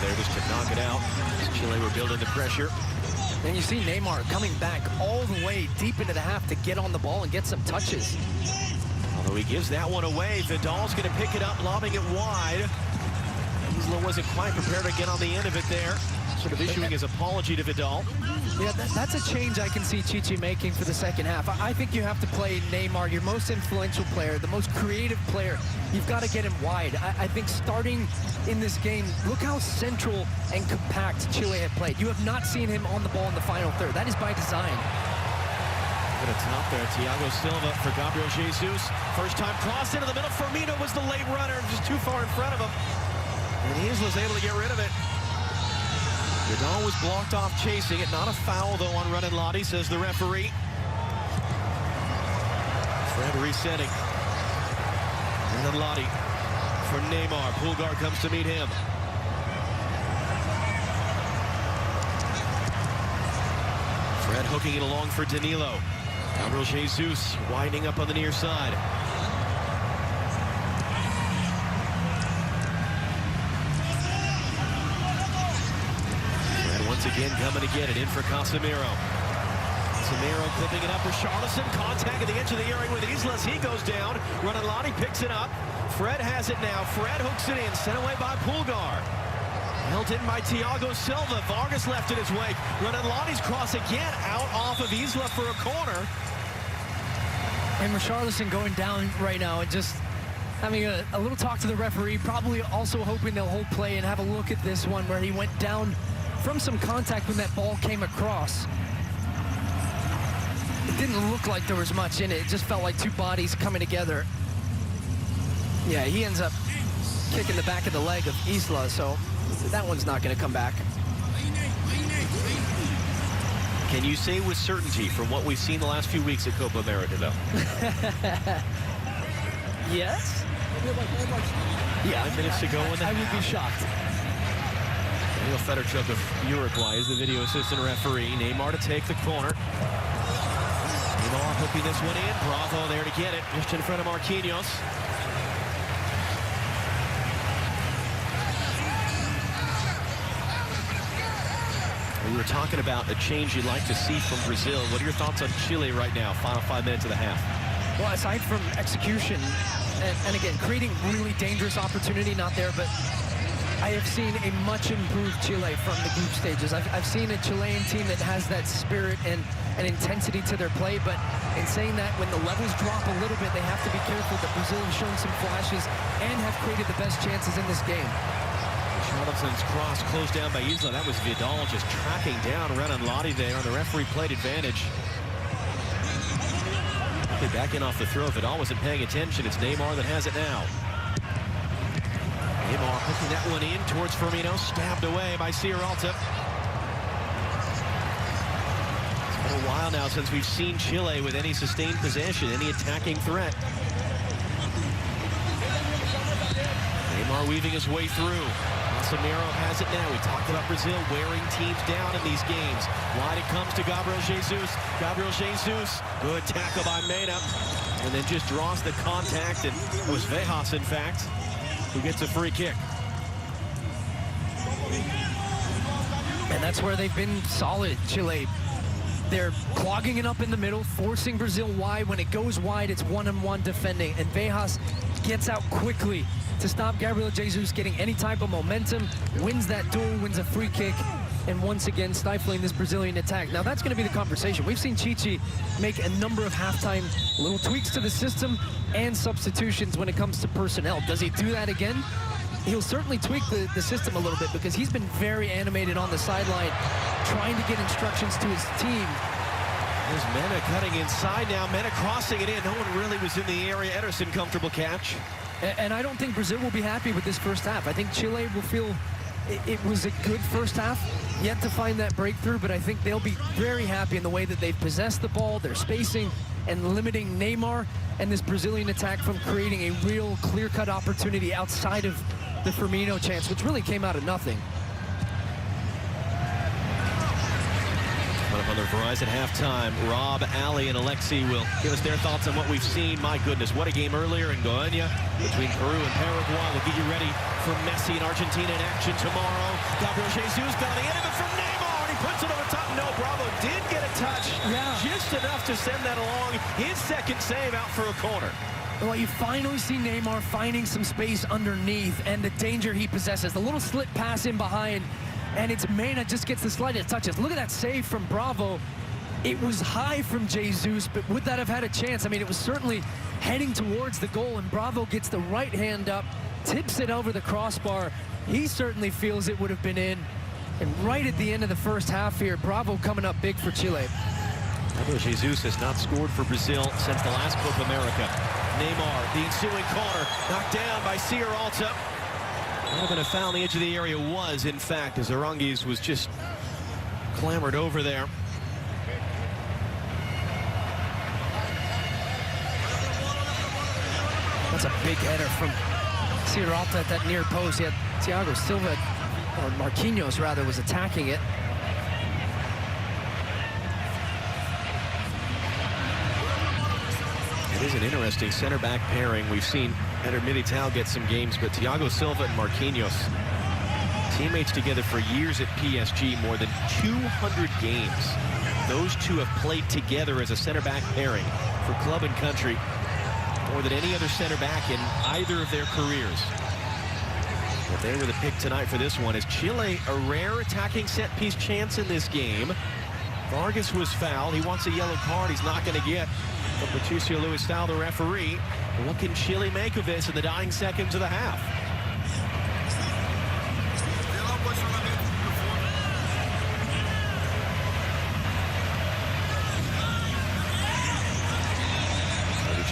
There just to knock it out. Chile were building the pressure. And you see Neymar coming back all the way deep into the half to get on the ball and get some touches. Although he gives that one away, Vidal's going to pick it up, lobbing it wide. Isla wasn't quite prepared to get on the end of it there. Sort of issuing his apology to Vidal. Yeah, that's a change I can see Chichi making for the second half. I think you have to play Neymar, your most influential player, the most creative player. You've got to get him wide. I think starting in this game, look how central and compact Chile had played. You have not seen him on the ball in the final third. That is by design. Over the top there, Thiago Silva for Gabriel Jesus. First time cross into the middle. Firmino was the late runner, just too far in front of him. And Isla's able to get rid of it. Vidal was blocked off chasing it. Not a foul, though, on Renan Lodi, says the referee. Fred resetting. Renan Lodi for Neymar. Pulgar comes to meet him. Fred hooking it along for Danilo. Gabriel Jesus winding up on the near side. Fred once again coming to get it in for Casemiro. Casemiro clipping it up for Richarlison. Contact at the edge of the area with Islas. He goes down. Renan Lodi picks it up. Fred has it now. Fred hooks it in. Sent away by Pulgar. Held in by Thiago Silva. Vargas left in his wake. Renan Lodi's cross again out off of Isla for a corner. And Richarlison going down right now and just having a little talk to the referee, probably also hoping they'll hold play and have a look at this one where he went down from some contact when that ball came across. It didn't look like there was much in it. It just felt like two bodies coming together. Yeah, he ends up kicking the back of the leg of Isla, so that one's not going to come back. Can you say with certainty from what we've seen the last few weeks at Copa America, though? Yes? Yeah, 5 minutes to go in the I would be shocked. Daniel Federchuk of Uruguay is the video assistant referee. Neymar to take the corner. Neymar hooking this one in. Bravo there to get it. Just in front of Marquinhos. We were talking about a change you'd like to see from Brazil. What are your thoughts on Chile right now? Final 5 minutes of the half. Well, aside from execution, and again, creating really dangerous opportunity, not there, but I have seen a much improved Chile from the group stages. I've seen a Chilean team that has that spirit and intensity to their play, but in saying that, when the levels drop a little bit, they have to be careful that Brazil has shown some flashes and have created the best chances in this game. Richarlison's cross closed down by Isla. That was Vidal just tracking down Renan Lodi there on the referee plate advantage. Back in off the throw. Vidal wasn't paying attention. It's Neymar that has it now. Neymar hooking that one in towards Firmino. Stabbed away by Sierralta. It's been a while now since we've seen Chile with any sustained possession, any attacking threat. Neymar weaving his way through. Casemiro has it now. We talked about Brazil wearing teams down in these games. Wide it comes to Gabriel Jesus. Gabriel Jesus, good tackle by Mena. And then just draws the contact. And it was Vejas, in fact, who gets a free kick. And that's where they've been solid, Chile. They're clogging it up in the middle, forcing Brazil wide. When it goes wide, it's one-on-one defending. And Vejas gets out quickly to stop Gabriel Jesus getting any type of momentum, wins that duel, wins a free kick, and once again stifling this Brazilian attack. Now that's going to be the conversation. We've seen Chichi make a number of halftime little tweaks to the system and substitutions when it comes to personnel. Does he do that again? He'll certainly tweak the system a little bit because he's been very animated on the sideline trying to get instructions to his team. There's Mena cutting inside now. Mena crossing it in. No one really was in the area. Ederson, comfortable catch. And I don't think Brazil will be happy with this first half. I think Chile will feel it was a good first half, yet to find that breakthrough, but I think they'll be very happy in the way that they've possessed the ball, their spacing, and limiting Neymar and this Brazilian attack from creating a real clear-cut opportunity outside of the Firmino chance, which really came out of nothing. Up on the Verizon halftime, Rob, Ali, and Alexi will give us their thoughts on what we've seen. My goodness, what a game earlier in Goiânia between Peru and Paraguay. We'll get you ready for Messi and Argentina in action tomorrow. Gabriel Jesus got the end of it from Neymar, and he puts it over top. No, Bravo did get a touch. Yeah. Just enough to send that along. His second save out for a corner. Well, you finally see Neymar finding some space underneath and the danger he possesses. The little slip pass in behind, and it's Mena just gets the slightest touches. Look at that save from Bravo. It was high from Jesus, but would that have had a chance? I mean, it was certainly heading towards the goal, and Bravo gets the right hand up, tips it over the crossbar. He certainly feels it would have been in. And right at the end of the first half here, Bravo coming up big for Chile. Gabriel Jesus has not scored for Brazil since the last Copa America. Neymar, the ensuing corner, knocked down by Sierralta. Might have been a foul on the edge of the area. Was, in fact, as Arangues was just clambered over there. That's a big header from Sierralta at that near post. He had Thiago Silva, or Marquinhos rather, was attacking it. It is an interesting center back pairing. We've seen Eder Militao get some games, but Thiago Silva and Marquinhos, teammates together for years at PSG, more than 200 games. Those two have played together as a center back pairing for club and country more than any other center back in either of their careers. But they were the pick tonight for this one. Is Chile a rare attacking set-piece chance in this game? Vargas was fouled. He wants a yellow card he's not going to get. But Patricio Loustau, the referee. What can Chile make of this in the dying seconds of the half?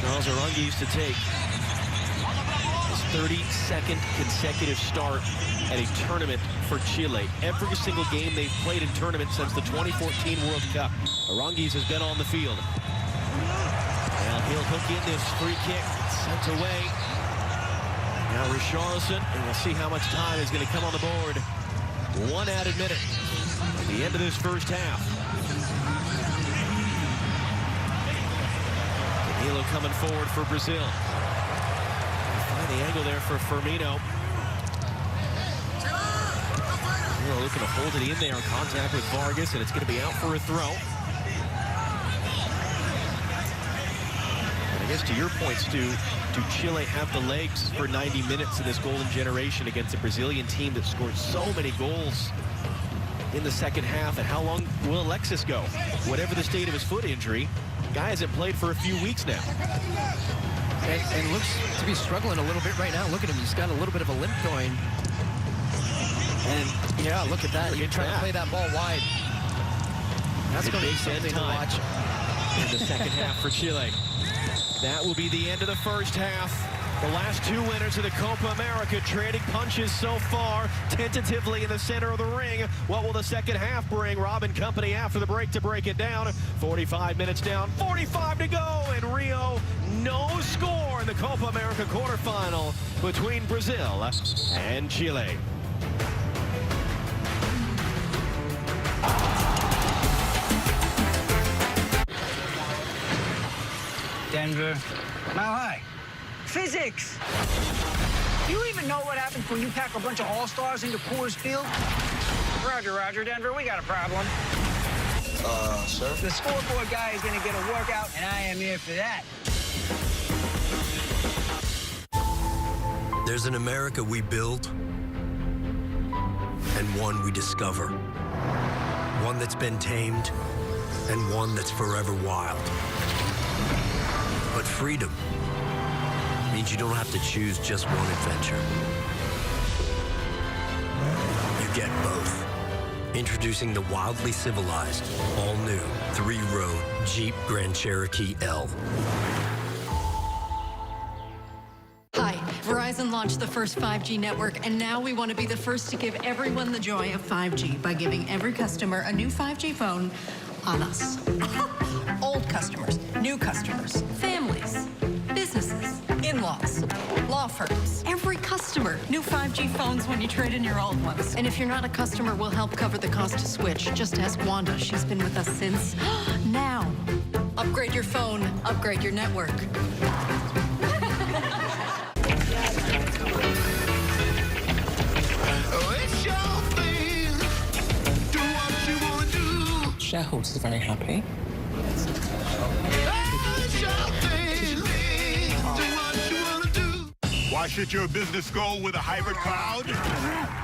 Charles Arangues to take his 32nd consecutive start at a tournament for Chile. Every single game they've played in tournaments since the 2014 World Cup. Arangues has been on the field. Well, he'll hook in this free kick. Sent away. Now Richarlison, and we'll see how much time is going to come on the board. One added minute at the end of this first half. Danilo coming forward for Brazil. Find the angle there for Firmino. Danilo looking to hold it in there in contact with Vargas, and it's going to be out for a throw. And I guess to your point, Stu, do Chile have the legs for 90 minutes in this golden generation against a Brazilian team that scored so many goals in the second half? And how long will Alexis go? Whatever the state of his foot injury, guy hasn't played for a few weeks now. And looks to be struggling a little bit right now. Look at him. He's got a little bit of a limp going. And, yeah, look at that. You're trying to play that ball wide. That's going to be something to watch in the second half for Chile. That will be the end of the first half. The last two winners of the Copa America trading punches so far, tentatively in the center of the ring. What will the second half bring? Rob and company after the break to break it down. 45 minutes down, 45 to go in Rio. No score in the Copa America quarterfinal between Brazil and Chile. Denver. Now, hi. Physics. Do you even know what happens when you pack a bunch of all-stars into Coors Field? Roger, Roger, Denver, we got a problem. Sir? The scoreboard guy is going to get a workout, and I am here for that. There's an America we build and one we discover. One that's been tamed and one that's forever wild. But freedom means you don't have to choose just one adventure. You get both. Introducing the wildly civilized, all-new, 3-row Jeep Grand Cherokee L. Hi, Verizon launched the first 5G network, and now we want to be the first to give everyone the joy of 5G by giving every customer a new 5G phone on us. Old customers, new customers, families, businesses, in-laws, law firms. Every customer, new 5G phones when you trade in your old ones. And if you're not a customer, we'll help cover the cost to switch. Just ask Wanda. She's been with us since now. Upgrade your phone, upgrade your network. Shareholders are very happy. Why should your business go with a hybrid cloud?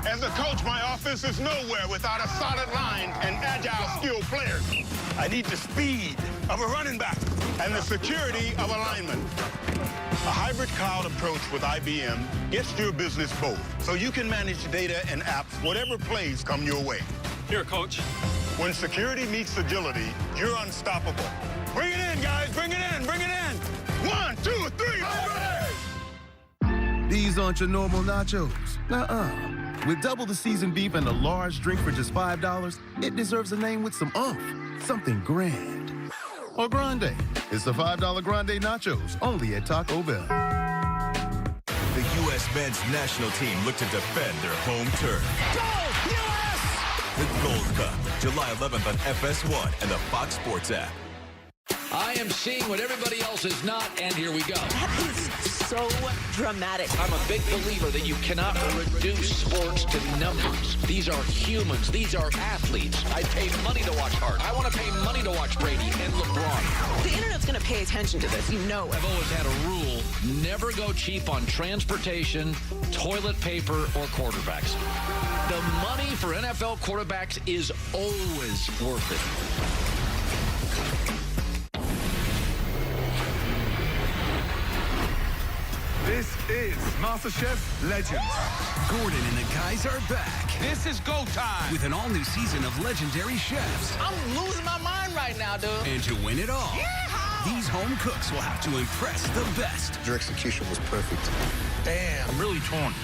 As a coach, my office is nowhere without a solid line and agile, skilled players. I need the speed of a running back and the security of a lineman. A hybrid cloud approach with IBM gets your business both, so you can manage data and apps, whatever plays come your way. Here, Coach. When security meets agility, you're unstoppable. Bring it in, guys. Bring it in. Bring it in. 1, 2, 3. These aren't your normal nachos. Nuh-uh. With double the seasoned beef and a large drink for just $5, it deserves a name with some oomph. Something grand. Or grande. It's the $5 grande nachos, only at Taco Bell. The U.S. men's national team look to defend their home turf. Go, U.S.! The Gold Cup, July 11th on FS1 and the Fox Sports app. I am seeing what everybody else is not, and here we go. That is so dramatic. I'm a big believer that you cannot reduce sports to numbers. These are humans. These are athletes. I pay money to watch Hart. I want to pay money to watch Brady and LeBron. The internet's going to pay attention to this. You know it. I've always had a rule, never go cheap on transportation, toilet paper, or quarterbacks. The money for NFL quarterbacks is always worth it. This is MasterChef Legends. Gordon and the guys are back. This is go time. With an all-new season of legendary chefs. I'm losing my mind right now, dude. And to win it all, Yeehaw! these home cooks will have to impress the best. Your execution was perfect. Damn, I'm really torn.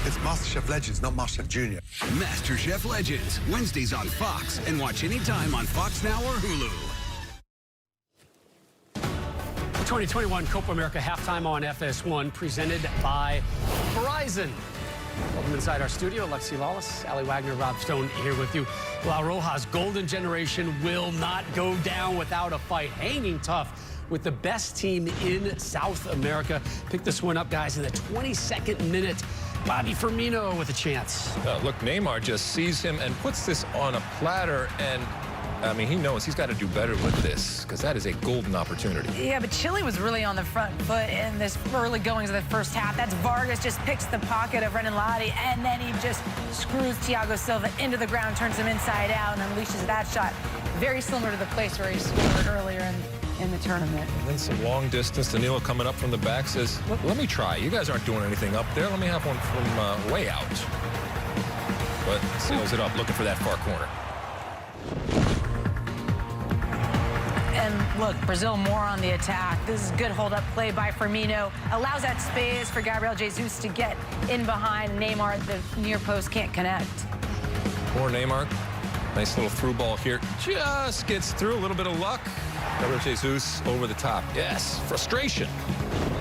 It's MasterChef Legends, not MasterChef Junior. MasterChef Legends, Wednesdays on Fox, and watch anytime on Fox Now or Hulu. The 2021 Copa America halftime on FS1, presented by Verizon. Welcome inside our studio. Lexi Lawless, Ali Wagner, Rob Stone here with you. La Roja's golden generation will not go down without a fight. Hanging tough with the best team in South America. Pick this one up, guys, in the 22nd minute. Bobby Firmino with a chance. Look, Neymar just sees him and puts this on a platter, and I mean, he knows he's got to do better with this because that is a golden opportunity. Yeah, but Chile was really on the front foot in this early goings of the first half. That's Vargas just picks the pocket of Renan Lodi, and then he just screws Thiago Silva into the ground, turns him inside out, and unleashes that shot. Very similar to the place where he scored earlier in the tournament. And then some long distance. Danilo coming up from the back says, let me try. You guys aren't doing anything up there. Let me have one from way out. But seals it up, looking for that far corner. And look, Brazil more on the attack. This is good hold-up play by Firmino. Allows that space for Gabriel Jesus to get in behind. Neymar at the near post can't connect. Poor Neymar. Nice little through ball here. Just gets through. A little bit of luck. Gabriel Jesus over the top. Yes, frustration.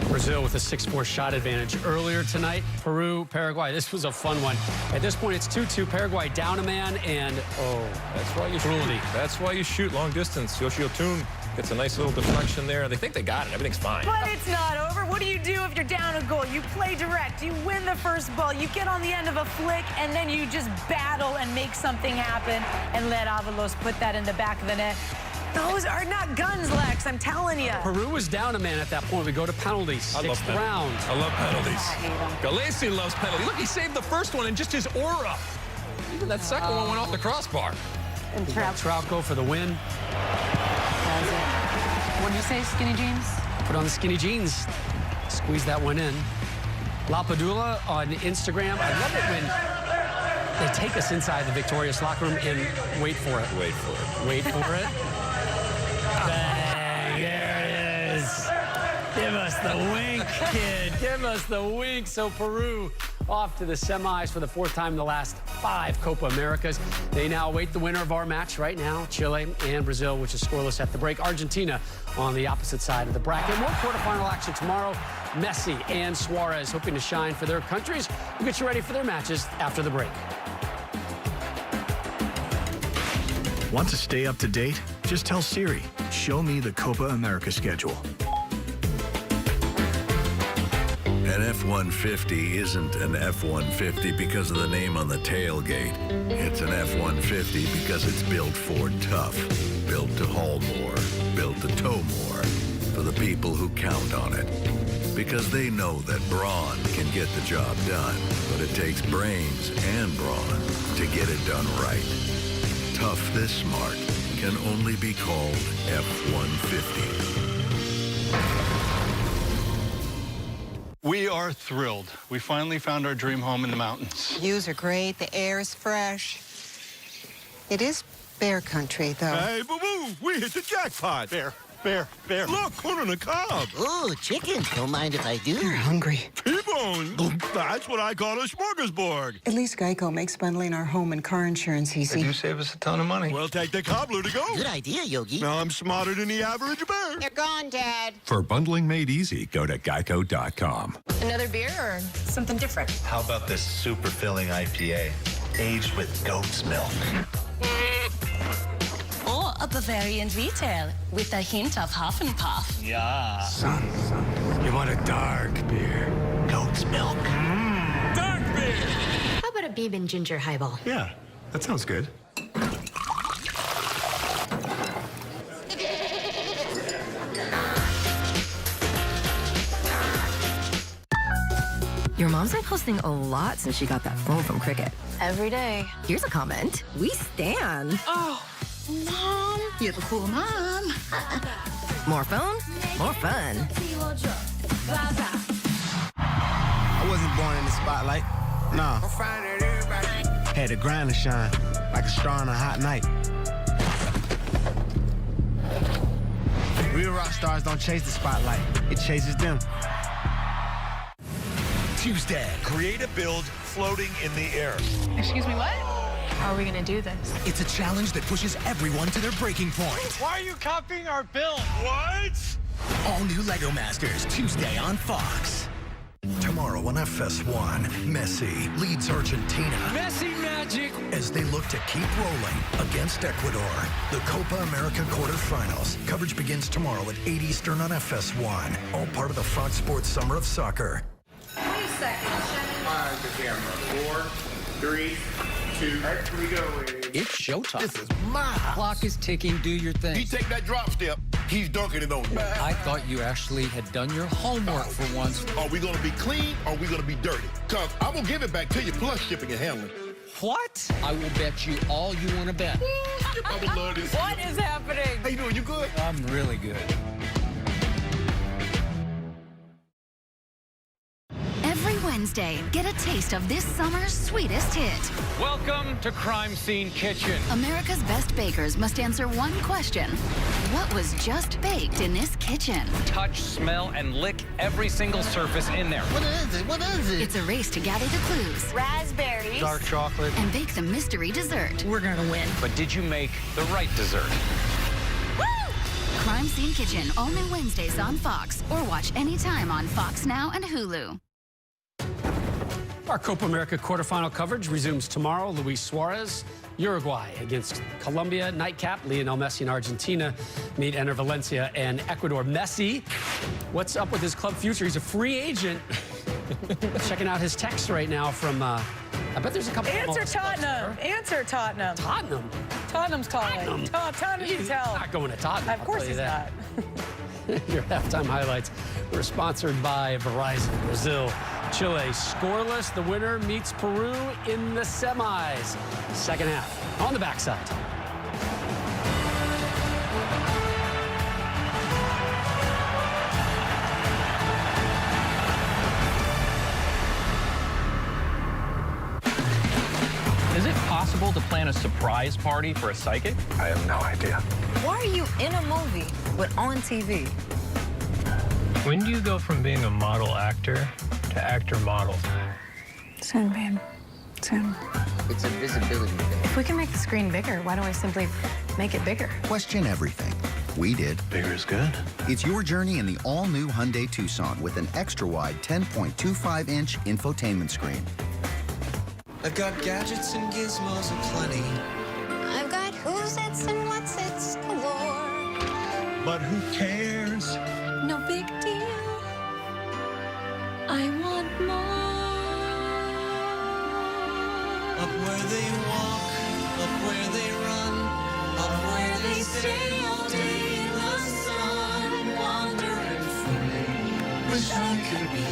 Brazil with a 6-4 shot advantage earlier tonight. Peru, Paraguay. This was a fun one. At this point, it's 2-2. Paraguay down a man, and that's why you shoot. That's why you shoot long distance. Yoshio Tune gets a nice little deflection there. They think they got it. Everything's fine. But it's not over. What do you do if you're down a goal? You play direct. You win the first ball. You get on the end of a flick, and then you just battle and make something happen and let Avalos put that in the back of the net. Those are not guns, Lex, I'm telling you. Peru was down a man at that point. We go to penalties. Sixth round. I love penalties. Galesi loves penalties. Look, he saved the first one and just his aura. Even that second one went off the crossbar. And Trauco for the win. What did you say, skinny jeans? Put on the skinny jeans. Squeeze that one in. La Padula on Instagram. I love it when they take us inside the Victorious locker room and wait for it. Wait for it. Wait for it. Bang, there it is. Give us the wink, kid. Give us the wink. So Peru off to the semis for the 4th time in the last 5 Copa Americas. They now await the winner of our match right now, Chile and Brazil, which is scoreless at the break. Argentina on the opposite side of the bracket. More quarterfinal action tomorrow. Messi and Suarez hoping to shine for their countries. We'll get you ready for their matches after the break. Want to stay up to date? Just tell Siri, show me the Copa America schedule. An F-150 isn't an F-150 because of the name on the tailgate. It's an F-150 because it's built Ford tough, built to haul more, built to tow more, for the people who count on it. Because they know that brawn can get the job done, but it takes brains and brawn to get it done right. Tough this smart can only be called F-150. We are thrilled. We finally found our dream home in the mountains. Views are great. The air is fresh. It is bear country, though. Hey, boo-boo, we hit the jackpot. Bear. Look, corn on the cob. Oh, chicken. Don't mind if I do. You're hungry. T-bone. That's what I call a smorgasbord. At least Geico makes bundling our home and car insurance easy. You save us a ton of money. We'll take the cobbler to go. Good idea, Yogi. Now I'm smarter than the average bear. You're gone, Dad. For bundling made easy, go to geico.com. Another beer or something different? How about this super filling IPA, aged with goat's milk? Or a Bavarian retail with a hint of huff and puff. Yeah. Son, you want a dark beer? Goat's milk. Dark beer. How about a bourbon ginger highball? Yeah, that sounds good. Your mom's been posting a lot since she got that phone from Cricket. Every day. Here's a comment. We stan. Oh, Mom. You're the cool mom. More phone, more fun. I wasn't born in the spotlight. Nah. Had to grind and shine like a star on a hot night. Real rock stars don't chase the spotlight. It chases them. Tuesday, create a build floating in the air. Excuse me, what? How are we gonna do this? It's a challenge that pushes everyone to their breaking point. Why are you copying our build? What? All new Lego Masters, Tuesday on Fox. Tomorrow on FS1, Messi leads Argentina. Messi magic. As they look to keep rolling against Ecuador. The Copa America quarterfinals. Coverage begins tomorrow at 8 Eastern on FS1. All part of the Fox Sports Summer of Soccer. 20 seconds. Fire the camera. 4, 3, 2, here we go. It's showtime. This is my Clock is ticking. Do your thing. He take that drop step, he's dunking it on you. I thought you actually had done your homework for once. Are we gonna be clean or are we gonna be dirty? Cause I'm gonna give it back to you plus shipping and handling. What? I will bet you all you want to bet. I would love this. What is happening? How you doing? You good? I'm really good. Every Wednesday, get a taste of this summer's sweetest hit. Welcome to Crime Scene Kitchen. America's best bakers must answer one question. What was just baked in this kitchen? Touch, smell, and lick every single surface in there. What is it? What is it? It's a race to gather the clues. Raspberries. Dark chocolate. And bake the mystery dessert. We're gonna win. But did you make the right dessert? Woo! Crime Scene Kitchen, all new Wednesdays on Fox. Or watch anytime on Fox Now and Hulu. Our Copa America quarterfinal coverage resumes tomorrow. Luis Suarez, Uruguay against Colombia. Nightcap, Lionel Messi and Argentina meet Ener Valencia and Ecuador. Messi, what's up with his club future? He's a free agent. Checking out his text right now from, I bet there's a couple Answer Tottenham. Answer Tottenham. Tottenham? Tottenham's calling. Tottenham needs help. Not going to Tottenham. Of course he's not. Your halftime highlights were sponsored by Verizon. Brazil, Chile scoreless. The winner meets Peru in the semis. Second half on the backside. Is it possible to plan a surprise party for a psychic? I have no idea. Why are you in a movie but on TV? When do you go from being a model actor to actor model? Soon, babe. Soon. It's a visibility thing. If we can make the screen bigger, why don't we simply make it bigger? Question everything. We did. Bigger is good. It's your journey in the all-new Hyundai Tucson with an extra-wide 10.25-inch infotainment screen. I've got gadgets and gizmos aplenty. I've got who's its and what's its galore. But who cares? No big deal. I want more. Up where they walk, up where they run, up where they stay all day in the sun, wandering free. Wish I could be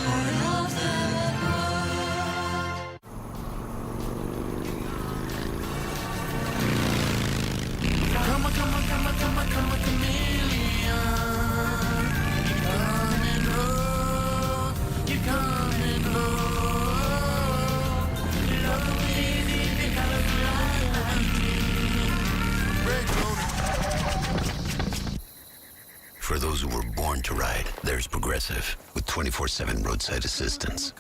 part of that world. Come on, come on, come on, come on, come on, chameleon. You come and roll, you come and roll. Love me, the colors of life. For those who were born to ride, there's Progressive with 24/7 roadside assistance.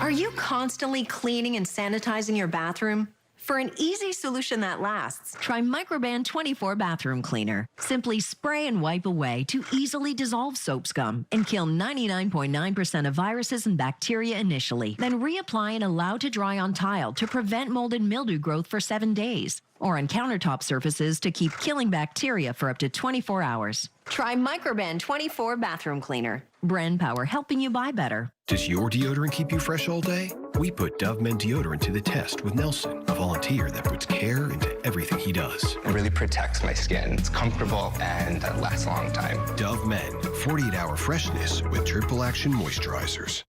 Are you constantly cleaning and sanitizing your bathroom? For an easy solution that lasts, try Microban 24 Bathroom Cleaner. Simply spray and wipe away to easily dissolve soap scum and kill 99.9% of viruses and bacteria initially. Then reapply and allow to dry on tile to prevent mold and mildew growth for 7 days. Or on countertop surfaces to keep killing bacteria for up to 24 hours. Try Microban 24 Bathroom Cleaner. Brand power helping you buy better. Does your deodorant keep you fresh all day? We put Dove Men deodorant to the test with Nelson, a volunteer that puts care into everything he does. It really protects my skin. It's comfortable and lasts a long time. Dove Men, 48-hour freshness with triple action moisturizers.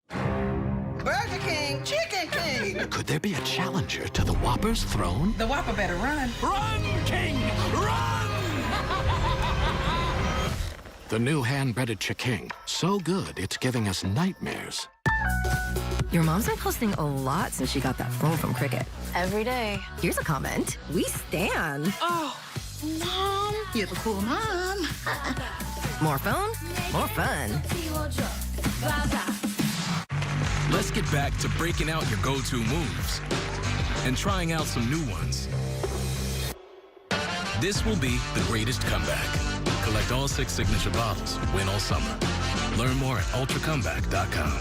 Burger King, Chicken King. Could there be a challenger to the Whopper's throne? The Whopper better run. Run, King, run! The new hand-breaded Chiking, so good it's giving us nightmares. Your mom's been posting a lot since she got that phone from Cricket. Every day. Here's a comment. We stan. Oh, Mom, you're the cool mom. More phone, more fun. Let's get back to breaking out your go-to moves and trying out some new ones. This will be the greatest comeback. Collect all 6 signature bottles. Win all summer. Learn more at ultracomeback.com.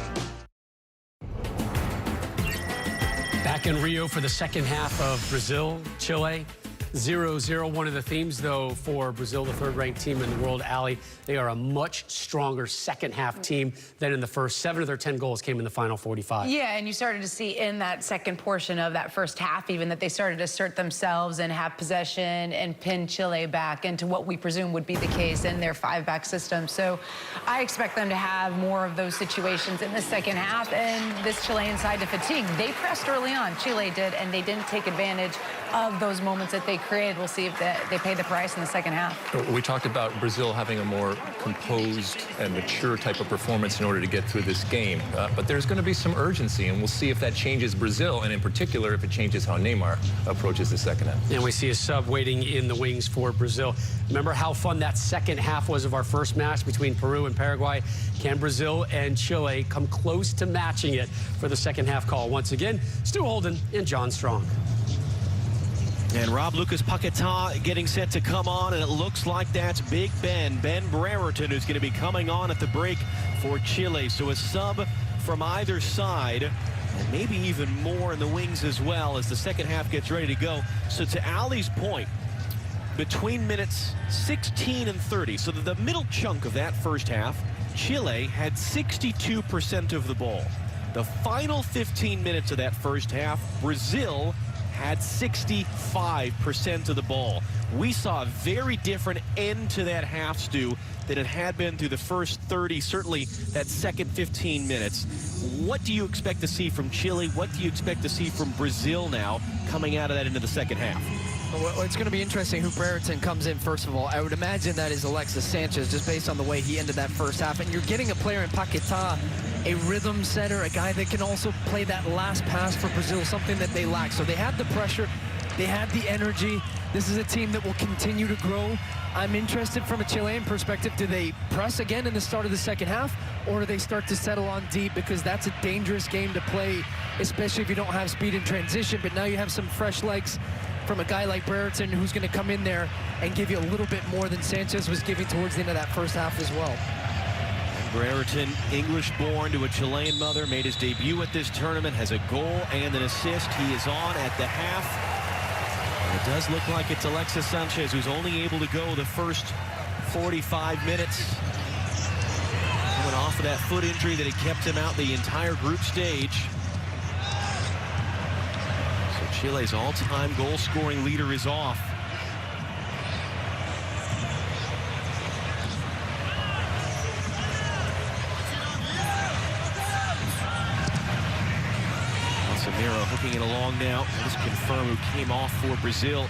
Back in Rio for the second half of Brazil, Chile. 0-0. One of the themes, though, for Brazil, the third-ranked team in the world, Allie, they are a much stronger second-half team than in the first. 7 of their 10 goals came in the final 45. Yeah, and you started to see in that second portion of that first half even that they started to assert themselves and have possession and pin Chile back into what we presume would be the case in their 5-back system. So I expect them to have more of those situations in the second half, and this Chilean side to fatigue. They pressed early on, Chile did, and they didn't take advantage of those moments that they created. We'll see if they pay the price in the second half. We talked about Brazil having a more composed and mature type of performance in order to get through this game. But there's going to be some urgency, and we'll see if that changes Brazil, and in particular, if it changes how Neymar approaches the second half. And we see a sub waiting in the wings for Brazil. Remember how fun that second half was of our first match between Peru and Paraguay? Can Brazil and Chile come close to matching it for the second half call? Once again, Stu Holden and John Strong. And Rob Lucas Paquetá getting set to come on, and it looks like that's Big Ben Brereton, who's going to be coming on at the break for Chile. So a sub from either side, and maybe even more in the wings as well as the second half gets ready to go. So to Ali's point, between minutes 16 and 30, so the middle chunk of that first half, Chile had 62% of the ball. The final 15 minutes of that first half, Brazil had 65% of the ball. We saw a very different end to that half, Stu, than it had been through the first 30, certainly that second 15 minutes. What do you expect to see from Chile? What do you expect to see from Brazil now coming out of that into the second half? Well, it's going to be interesting who Brereton comes in, first of all. I would imagine that is Alexis Sanchez, just based on the way he ended that first half. And you're getting a player in Paquetá, a rhythm setter, a guy that can also play that last pass for Brazil, something that they lack. So they had the pressure, they had the energy. This is a team that will continue to grow. I'm interested from a Chilean perspective. Do they press again in the start of the second half, or do they start to settle on deep? Because that's a dangerous game to play, especially if you don't have speed in transition. But now you have some fresh legs from a guy like Brereton, who's going to come in there and give you a little bit more than Sanchez was giving towards the end of that first half as well. Brereton, English-born to a Chilean mother, made his debut at this tournament, has a goal and an assist. He is on at the half. And it does look like it's Alexis Sanchez who's only able to go the first 45 minutes. Coming off of that foot injury that had kept him out the entire group stage. So Chile's all-time goal-scoring leader is off. Casemiro hooking it along now. Just confirm who came off for Brazil.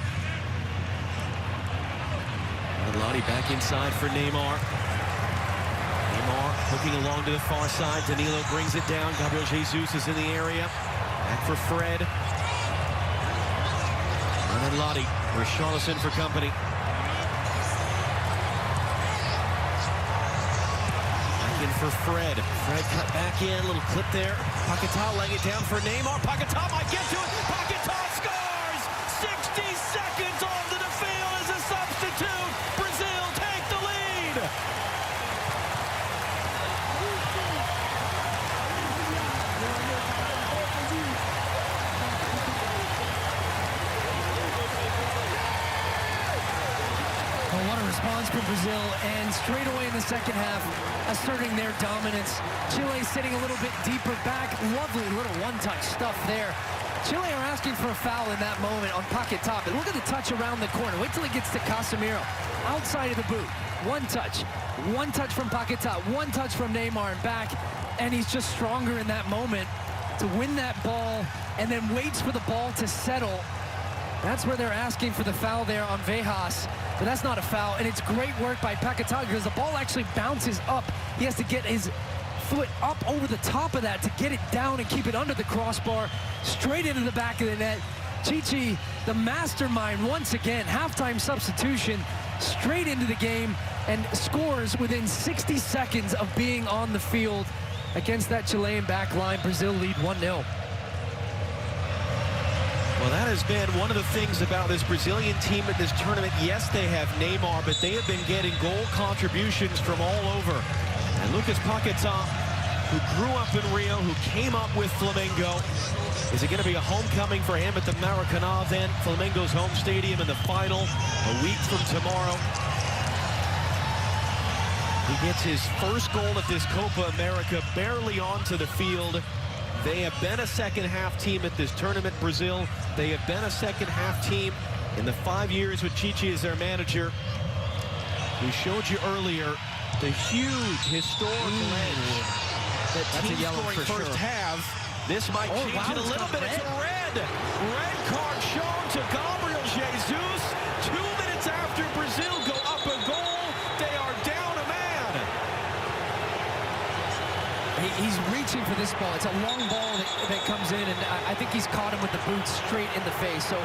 And Lottie back inside for Neymar. Neymar hooking along to the far side. Danilo brings it down. Gabriel Jesus is in the area. Back for Fred. And then Lottie. Richarlison for company. for Fred. Fred cut back in, little clip there. Paquetá laying it down for Neymar. Paquetá might get to it. Paquetá scores! 60 seconds onto the field as a substitute. Brazil take the lead. Well, what a response from Brazil, and straight away in the second half, asserting their dominance. Chile sitting a little bit deeper back. Lovely little one-touch stuff there. Chile are asking for a foul in that moment on Paquetá, but look at the touch around the corner. Wait till he gets to Casemiro, outside of the boot. One touch from Paquetá, one touch from Neymar and back, and he's just stronger in that moment to win that ball, and then waits for the ball to settle. That's where they're asking for the foul there on Vejas, but that's not a foul, and it's great work by Paquetá because the ball actually bounces up. He has to get his foot up over the top of that to get it down and keep it under the crossbar, straight into the back of the net. Chichi, the mastermind, once again, halftime substitution, straight into the game, and scores within 60 seconds of being on the field against that Chilean back line. Brazil lead 1-0. Well, that has been one of the things about this Brazilian team at this tournament. Yes, they have Neymar, but they have been getting goal contributions from all over. And Lucas Paquetá, who grew up in Rio, who came up with Flamengo. Is it going to be a homecoming for him at the Maracanã then? Flamengo's home stadium in the final a week from tomorrow. He gets his first goal at this Copa America, barely onto the field. They have been a second-half team at this tournament, Brazil. They have been a second-half team in the 5 years with Chichi as their manager. We showed you earlier the huge historical edge that team scoring first half. This might change it a little bit. It's a red card shown to Gabriel Jesus. 2 minutes after Brazil go up a goal, they are down a man. He's reaching for this ball. It's a long ball that comes in, and I think he's caught him with the boot straight in the face. So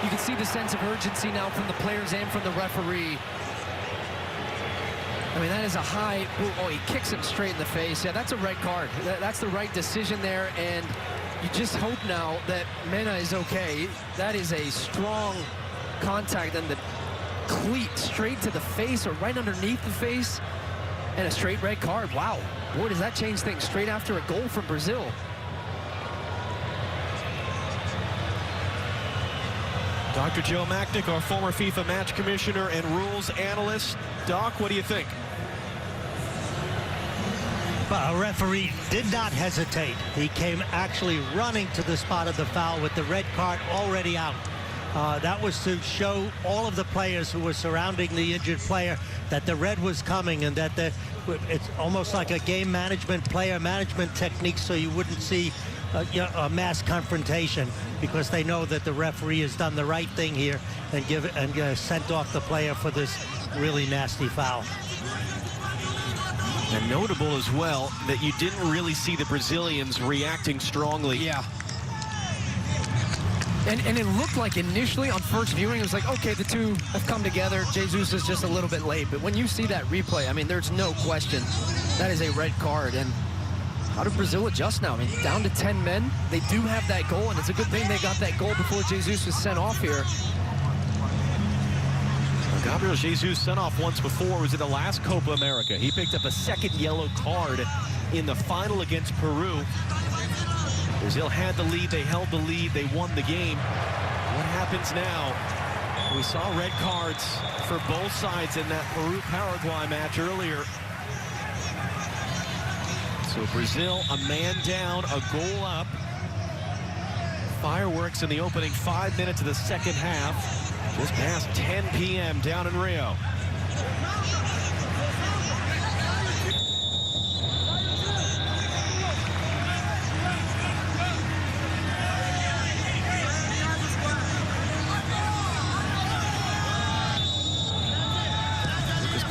you can see the sense of urgency now from the players and from the referee. I mean, that is a high... Oh, he kicks him straight in the face. Yeah, that's a red card. That's the right decision there, and you just hope now that Mena is okay. That is a strong contact, and the cleat straight to the face or right underneath the face, and a straight red card. Wow. Boy, does that change things straight after a goal from Brazil. Dr. Joe Machnik, our former FIFA match commissioner and rules analyst. Doc, what do you think? But a referee did not hesitate. He came actually running to the spot of the foul with the red card already out. That was to show all of the players who were surrounding the injured player that the red was coming, and that it's almost like a game management, player management technique, so you wouldn't see a mass confrontation, because they know that the referee has done the right thing here and sent off the player for this really nasty foul. And notable as well that you didn't really see the Brazilians reacting strongly. Yeah. And it looked like initially on first viewing, it was like, okay, the two have come together. Jesus is just a little bit late. But when you see that replay, I mean, there's no question that is a red card. And how did Brazil adjust now? I mean, down to 10 men. They do have that goal, and it's a good thing they got that goal before Jesus was sent off here. Gabriel Jesus sent off once before. Was it the last Copa America? He picked up a second yellow card in the final against Peru. Brazil had the lead, they held the lead, they won the game. What happens now? We saw red cards for both sides in that Peru-Paraguay match earlier. So Brazil, a man down, a goal up. Fireworks in the opening 5 minutes of the second half. Just past 10 p.m. down in Rio.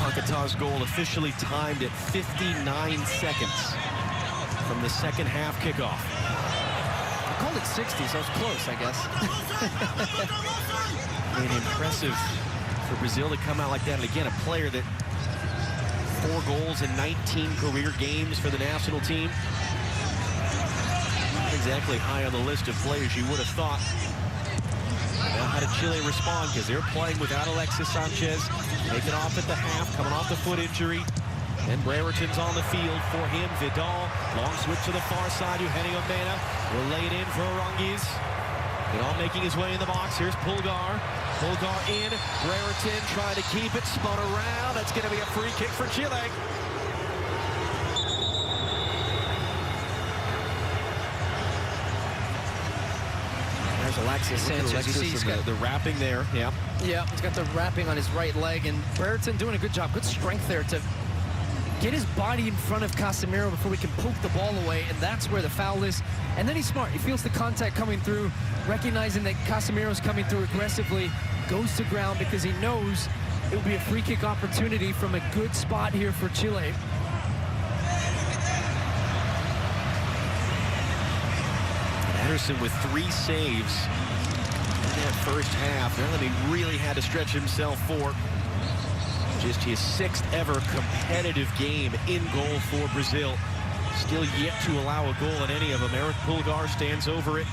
Paquetá's goal officially timed at 59 seconds from the second half kickoff. I called it 60, so it's close, I guess. I mean, impressive for Brazil to come out like that. And again, a player that 4 goals in 19 career games for the national team. Not exactly high on the list of players you would have thought. Now how did Chile respond? Because they're playing without Alexis Sanchez. Taken off at the half, coming off the foot injury. And Brereton's on the field for him. Vidal, long switch to the far side. Eugenio Mena will lay it in for Aranguiz. Vidal making his way in the box. Here's Pulgar. Pulgar in. Brereton trying to keep it. Spun around. That's going to be a free kick for Chile. There's Alexis Sanchez. Alexis, you see he's got the wrapping there. Yeah. Yeah, he's got the wrapping on his right leg, and Brereton doing a good job. Good strength there to get his body in front of Casemiro before we can poke the ball away, and that's where the foul is. And then he's smart. He feels the contact coming through, recognizing that Casemiro's coming through aggressively, goes to ground because he knows it will be a free kick opportunity from a good spot here for Chile. Ederson with 3 saves in that first half. Now that he really had to stretch himself for just his 6th ever competitive game in goal for Brazil. Still yet to allow a goal in any of them. Eric Pulgar stands over it.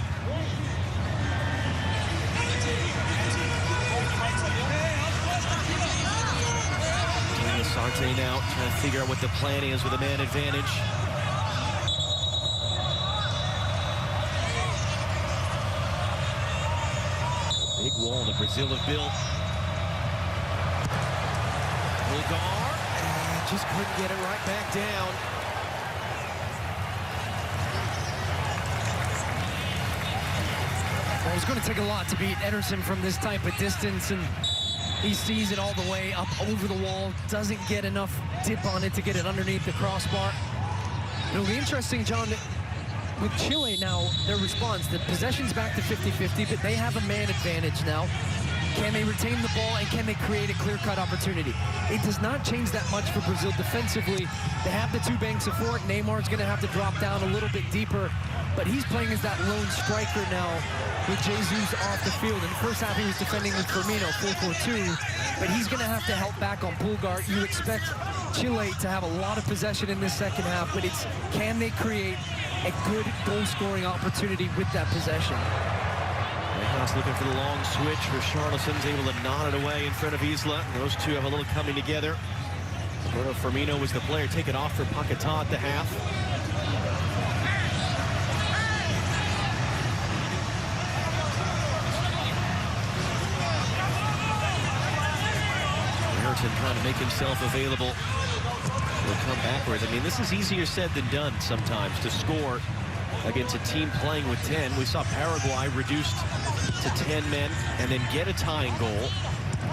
Sarte now trying to figure out what the plan is with a man advantage. Big wall that Brazil have built. Pulgar, just couldn't get it right back down. Well, it's going to take a lot to beat Ederson from this type of distance, and he sees it all the way up over the wall, doesn't get enough dip on it to get it underneath the crossbar. It'll be interesting, John, with Chile now, their response, the possession's back to 50-50, but they have a man advantage now. Can they retain the ball, and can they create a clear-cut opportunity? It does not change that much for Brazil defensively. They have the 2 banks of 4. Neymar's going to have to drop down a little bit deeper, but he's playing as that lone striker now with Jesus off the field. In the first half, he was defending with Firmino, 4-4-2, but he's going to have to help back on Pulgar. You expect Chile to have a lot of possession in this second half, but it's can they create a good goal-scoring opportunity with that possession? Whitehouse looking for the long switch. Richarlison's able to nod it away in front of Isla. Those two have a little coming together. Roberto Firmino was the player. Take it off for Paquetá at the half. Nilton trying to make himself available. Will come backwards. I mean, this is easier said than done sometimes to score against a team playing with 10. We saw Paraguay reduced to 10 men and then get a tying goal.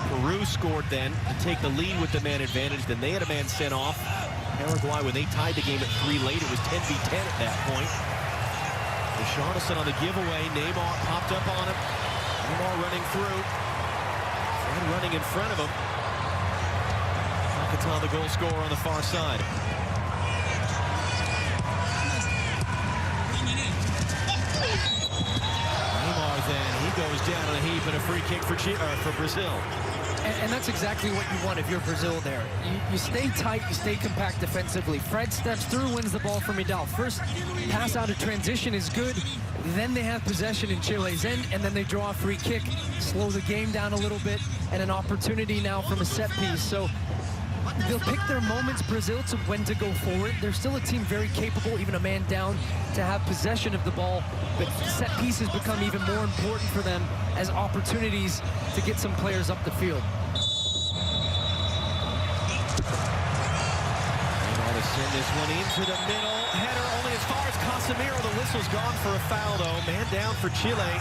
Peru scored then to take the lead with the man advantage. Then they had a man sent off. Paraguay, when they tied the game at 3 late, it was 10v10 at that point. Richarlison on the giveaway. Neymar popped up on him. Neymar running through. Fred running in front of him. Paquetá, the goal scorer on the far side. Neymar then, he goes down on a heap and a free kick for Brazil. And that's exactly what you want if you're Brazil there. You stay tight, you stay compact defensively. Fred steps through, wins the ball from Vidal. First pass out of transition is good. Then they have possession in Chile's end, and then they draw a free kick, slow the game down a little bit, and an opportunity now from a set piece. So they'll pick their moments, Brazil, to when to go forward. They're still a team very capable, even a man down, to have possession of the ball. But set pieces become even more important for them as opportunities to get some players up the field. To send this one into the middle. Header only as far as Casemiro. The whistle's gone for a foul, though. Man down for Chile.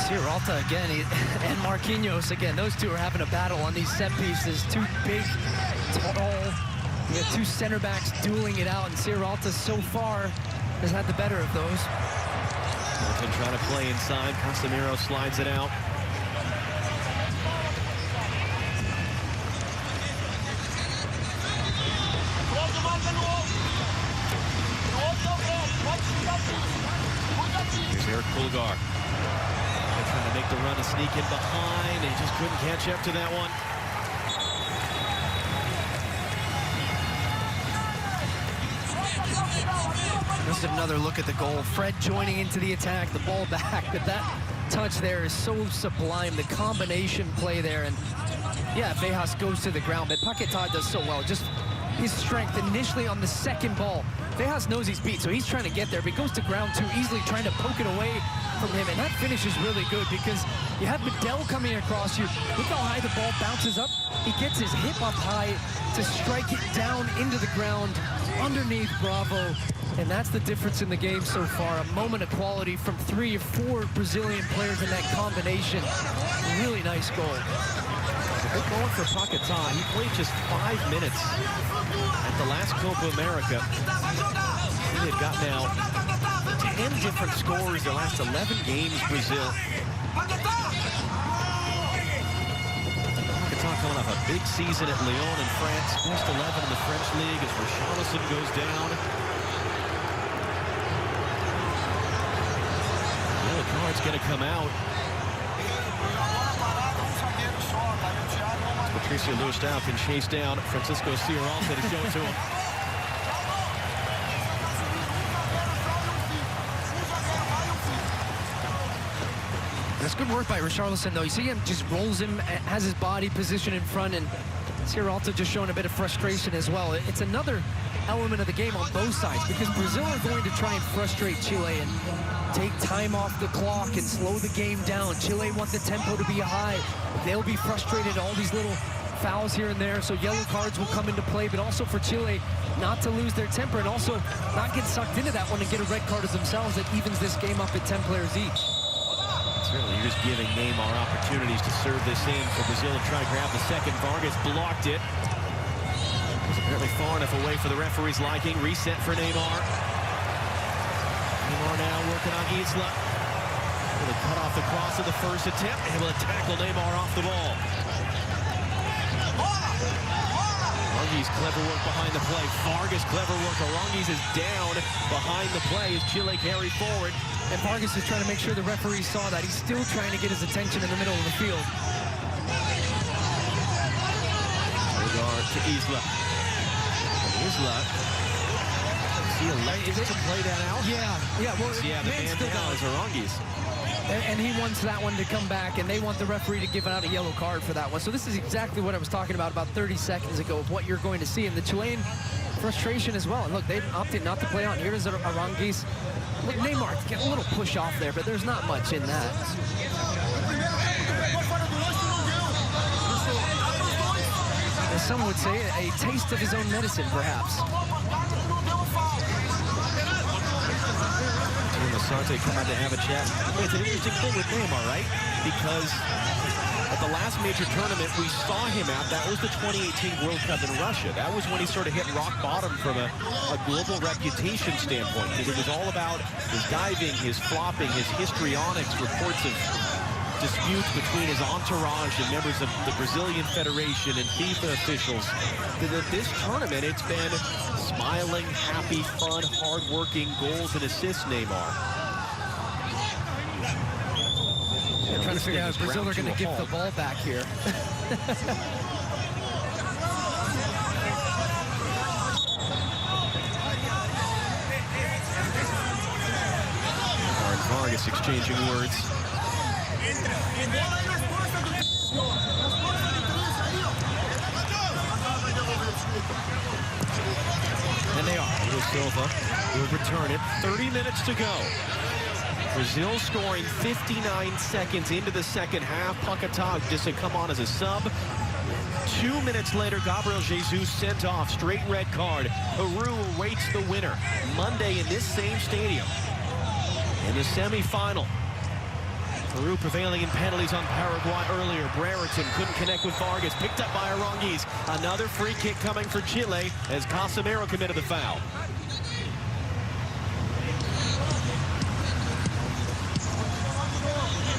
Sierralta again, and Marquinhos again. Those two are having a battle on these set pieces. Two big, tall, you have two center backs dueling it out, and Sierralta so far has had the better of those. Nilton trying to play inside. Casemiro slides it out. Here's Eric Pulgar. They're trying to make the run and sneak in behind. They just couldn't catch up to that one. Just another look at the goal. Fred joining into the attack, the ball back, but that touch there is so sublime. The combination play there, and yeah, Vejas goes to the ground, but Paquetá does so well. Just his strength initially on the second ball. Vejas knows he's beat, so he's trying to get there, but he goes to ground too easily, trying to poke it away from him, and that finish is really good because you have Medel coming across you. Look how high the ball bounces up. He gets his hip up high to strike it down into the ground underneath Bravo. And that's the difference in the game so far. A moment of quality from 3 or 4 Brazilian players in that combination. Really nice goal. Good going for Paquetá. He played just 5 minutes at the last Copa America. He had got now 10 different scores the last 11 games, Brazil. Paquetá coming off a big season at Lyon in France. Best 11 in the French league as Richarlison goes down. Card's going to come out. Patricio Loustau can chase down Francisco Ciaralta to show it to him. That's good work by Richarlison, though. You see him just rolls him, has his body positioned in front, and Ciaralta just showing a bit of frustration as well. It's another element of the game on both sides because Brazil are going to try and frustrate Chile and take time off the clock and slow the game down. Chile want the tempo to be high. They'll be frustrated, all these little fouls here and there, so yellow cards will come into play, but also for Chile not to lose their temper and also not get sucked into that one and get a red card as themselves. That evens this game up at 10 players each. Certainly, you're just giving Neymar opportunities to serve this in for Brazil to try to grab the second. Vargas blocked it. It was apparently far enough away for the referee's liking. Reset for Neymar. Neymar now working on Isla. Able to cut off the cross of the first attempt. Able to tackle Neymar off the ball. Arangis, clever work behind the play. Vargas, clever work. Arangis is down behind the play as Chile carried forward. And Vargas is trying to make sure the referee saw that. He's still trying to get his attention in the middle of the field. Regard to Isla. Isla. Is he elected to play that out? Yeah. Well, yeah, the man down is Arangis. And he wants that one to come back, and they want the referee to give out a yellow card for that one. So this is exactly what I was talking about 30 seconds ago of what you're going to see. And the Chilean frustration as well. And look, they opted not to play on. Here is Arangis. Look, Neymar getting a little push off there, but there's not much in that. As some would say, a taste of his own medicine, perhaps. Sarte come out to have a chat. It's an interesting thing with Neymar, right? Because at the last major tournament we saw him at, that was the 2018 World Cup in Russia. That was when he sort of hit rock bottom from a global reputation standpoint, because it was all about his diving, his flopping, his histrionics, reports of disputes between his entourage and members of the Brazilian Federation and FIFA officials. This tournament, it's been smiling, happy, fun, hard-working goals and assists, Neymar. They're trying to figure out if Brazil are going to give the ball back here. Vargas exchanging words. And they are. Luis Silva will return it. 30 minutes to go. Brazil scoring 59 seconds into the second half. Paquetá just to come on as a sub. 2 minutes later, Gabriel Jesus sent off. Straight red card. Peru awaits the winner Monday in this same stadium. In the semifinal. Peru prevailing in penalties on Paraguay earlier. Brereton couldn't connect with Vargas. Picked up by Arangis. Another free kick coming for Chile as Casemiro committed the foul.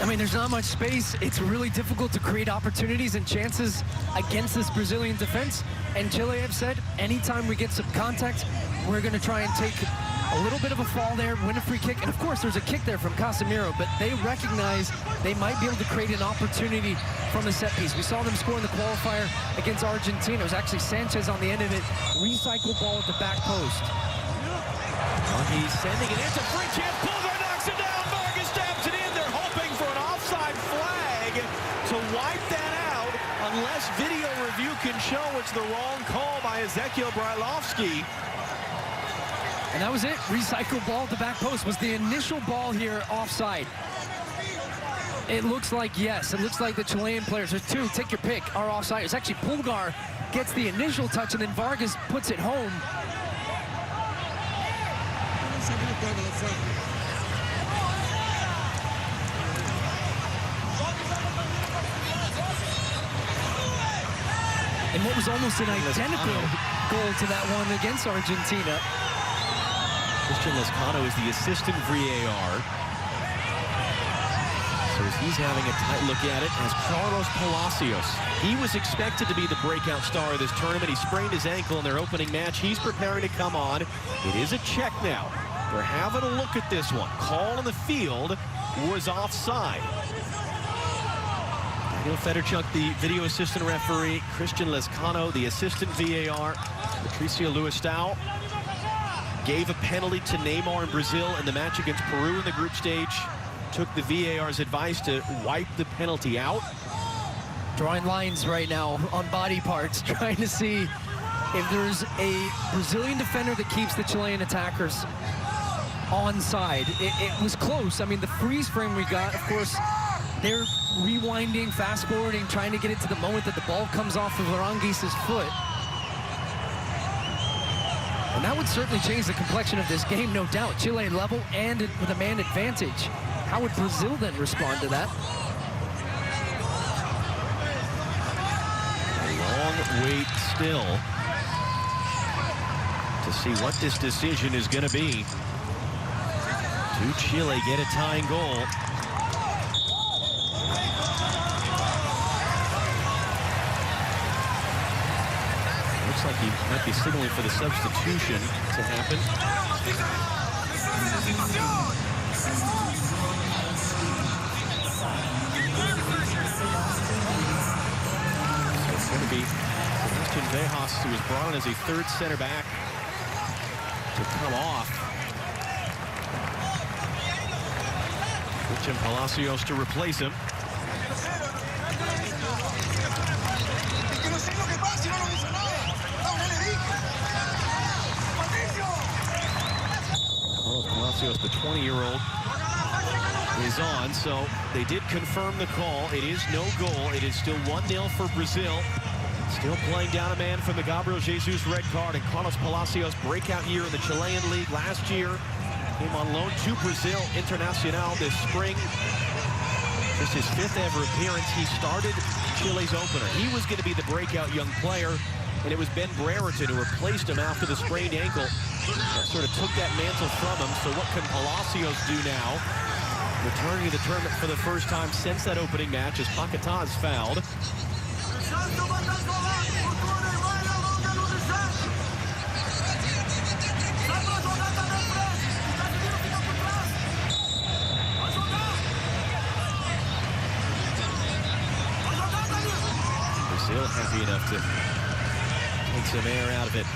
I mean, there's not much space. It's really difficult to create opportunities and chances against this Brazilian defense. And Chile have said, anytime we get some contact, we're going to try and take A little bit of a fall there, win a free kick, and of course there's a kick there from Casemiro, but they recognize they might be able to create an opportunity from a set piece. We saw them score in the qualifier against Argentina. It was actually Sanchez on the end of it, recycle ball at the back post. He's sending it into free chance, Pulgar knocks it down, Vargas stabs it in. They're hoping for an offside flag to wipe that out, unless video review can show it's the wrong call by Ezekiel Brailovsky. And that was it. Recycle ball at the back post. Was the initial ball here offside? It looks like yes. It looks like the Chilean players, there's two, take your pick, are offside. It's actually Pulgar gets the initial touch and then Vargas puts it home. And what was almost an identical goal to that one against Argentina. Christian Lezcano is the assistant VAR. So as he's having a tight look at it, as Carlos Palacios. He was expected to be the breakout star of this tournament. He sprained his ankle in their opening match. He's preparing to come on. It is a check now. They're having a look at this one. Call on the field was offside. Daniel Federchuk, the video assistant referee. Christian Lezcano, the assistant VAR. Patricio Loustau gave a penalty to Neymar in Brazil in the match against Peru in the group stage. Took the VAR's advice to wipe the penalty out. Drawing lines right now on body parts, trying to see if there's a Brazilian defender that keeps the Chilean attackers onside. It was close. I mean, the freeze frame we got, of course, they're rewinding, fast forwarding, trying to get it to the moment that the ball comes off of Aranguiz's foot. And that would certainly change the complexion of this game, no doubt. Chile level and with a man advantage. How would Brazil then respond to that? A long wait still to see what this decision is going to be. Do Chile get a tying goal? Looks like he might be signaling for the substitution to happen. So it's going to be Sebastian Vejas, who was brought on as a third center back, to come off. Christian Palacios to replace him. Palacios, the 20-year-old, is on, so they did confirm the call. It is no goal. It is still 1-0 for Brazil. Still playing down a man from the Gabriel Jesus red card, and Carlos Palacios, breakout year in the Chilean league last year. Came on loan to Brazil Internacional this spring. Just his 5th ever appearance. He started Chile's opener. He was going to be the breakout young player, and it was Ben Brereton who replaced him after the sprained ankle. That sort of took that mantle from him. So what can Palacios do now? Returning to the tournament for the first time since that opening match as Paquetá is fouled. Brazil happy enough to take some air out of it.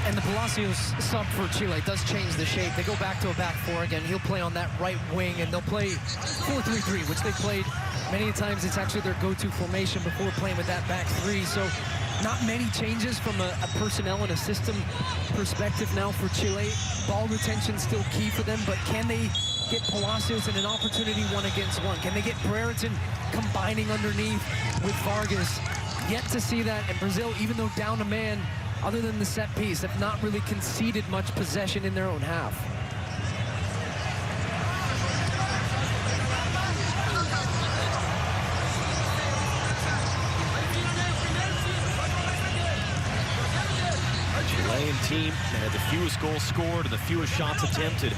And the Palacios sub for Chile does change the shape. They go back to a back four again. He'll play on that right wing, and they'll play 4-3-3, which they played many times. It's actually their go-to formation before playing with that back three. So not many changes from a personnel and a system perspective now for Chile. Ball retention still key for them, but can they get Palacios in an opportunity 1-against-1? Can they get Brereton combining underneath with Vargas? Yet to see that, and Brazil, even though down a man, other than the set piece, have not really conceded much possession in their own half. Chilean team that had the fewest goals scored and the fewest shots attempted.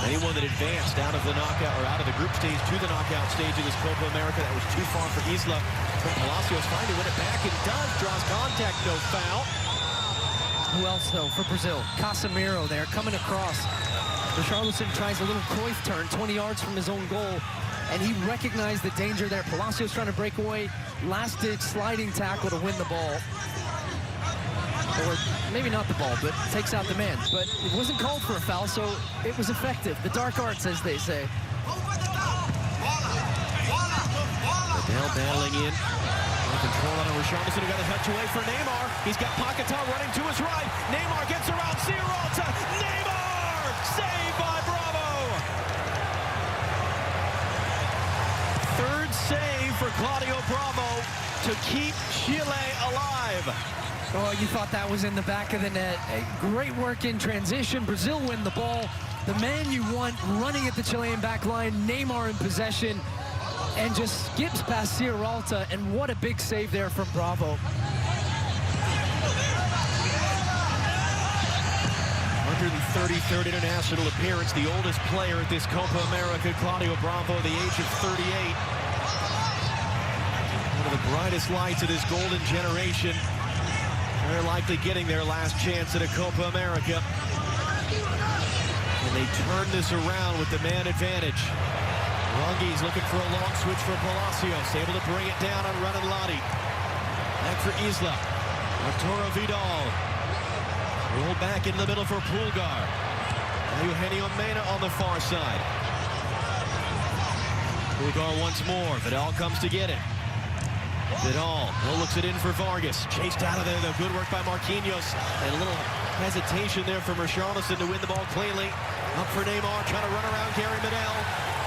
Anyone that advanced out of the knockout or out of the group stage to the knockout stage of this Copa America, that was too far for Isla. Palacios trying to win it back and does, draws contact, no foul. Who else, though, for Brazil? Casemiro there, coming across. Richarlison tries a little Cruyff turn, 20 yards from his own goal, and he recognized the danger there. Palacios trying to break away. Last-ditch sliding tackle to win the ball. Or maybe not the ball, but takes out the man. But it wasn't called for a foul, so it was effective. The dark arts, as they say. Liddell battling in. Control on Richarlison, who got a touch away for Neymar. He's got Paquetá running to his right. Neymar gets around Sierralta. Neymar! Saved by Bravo! Third save for Claudio Bravo to keep Chile alive. Oh, you thought that was in the back of the net. Great work in transition. Brazil win the ball. The man you want running at the Chilean back line. Neymar in possession. And just skips past Sierralta, and what a big save there from Bravo. 133rd international appearance, the oldest player at this Copa America, Claudio Bravo, the age of 38. One of the brightest lights of this golden generation. They're likely getting their last chance at a Copa America. And they turn this around with the man advantage. Rangi's looking for a long switch for Palacios, able to bring it down on Ranelati. Back for Isla. Arturo Vidal. Roll back in the middle for Pulgar. Now Eugenio Mena on the far side. Pulgar once more. Vidal comes to get it. Vidal looks it in for Vargas. Chased out of there, though. Good work by Marquinhos. And a little hesitation there from Richarlison to win the ball cleanly. Up for Neymar, trying to run around Gary Medel.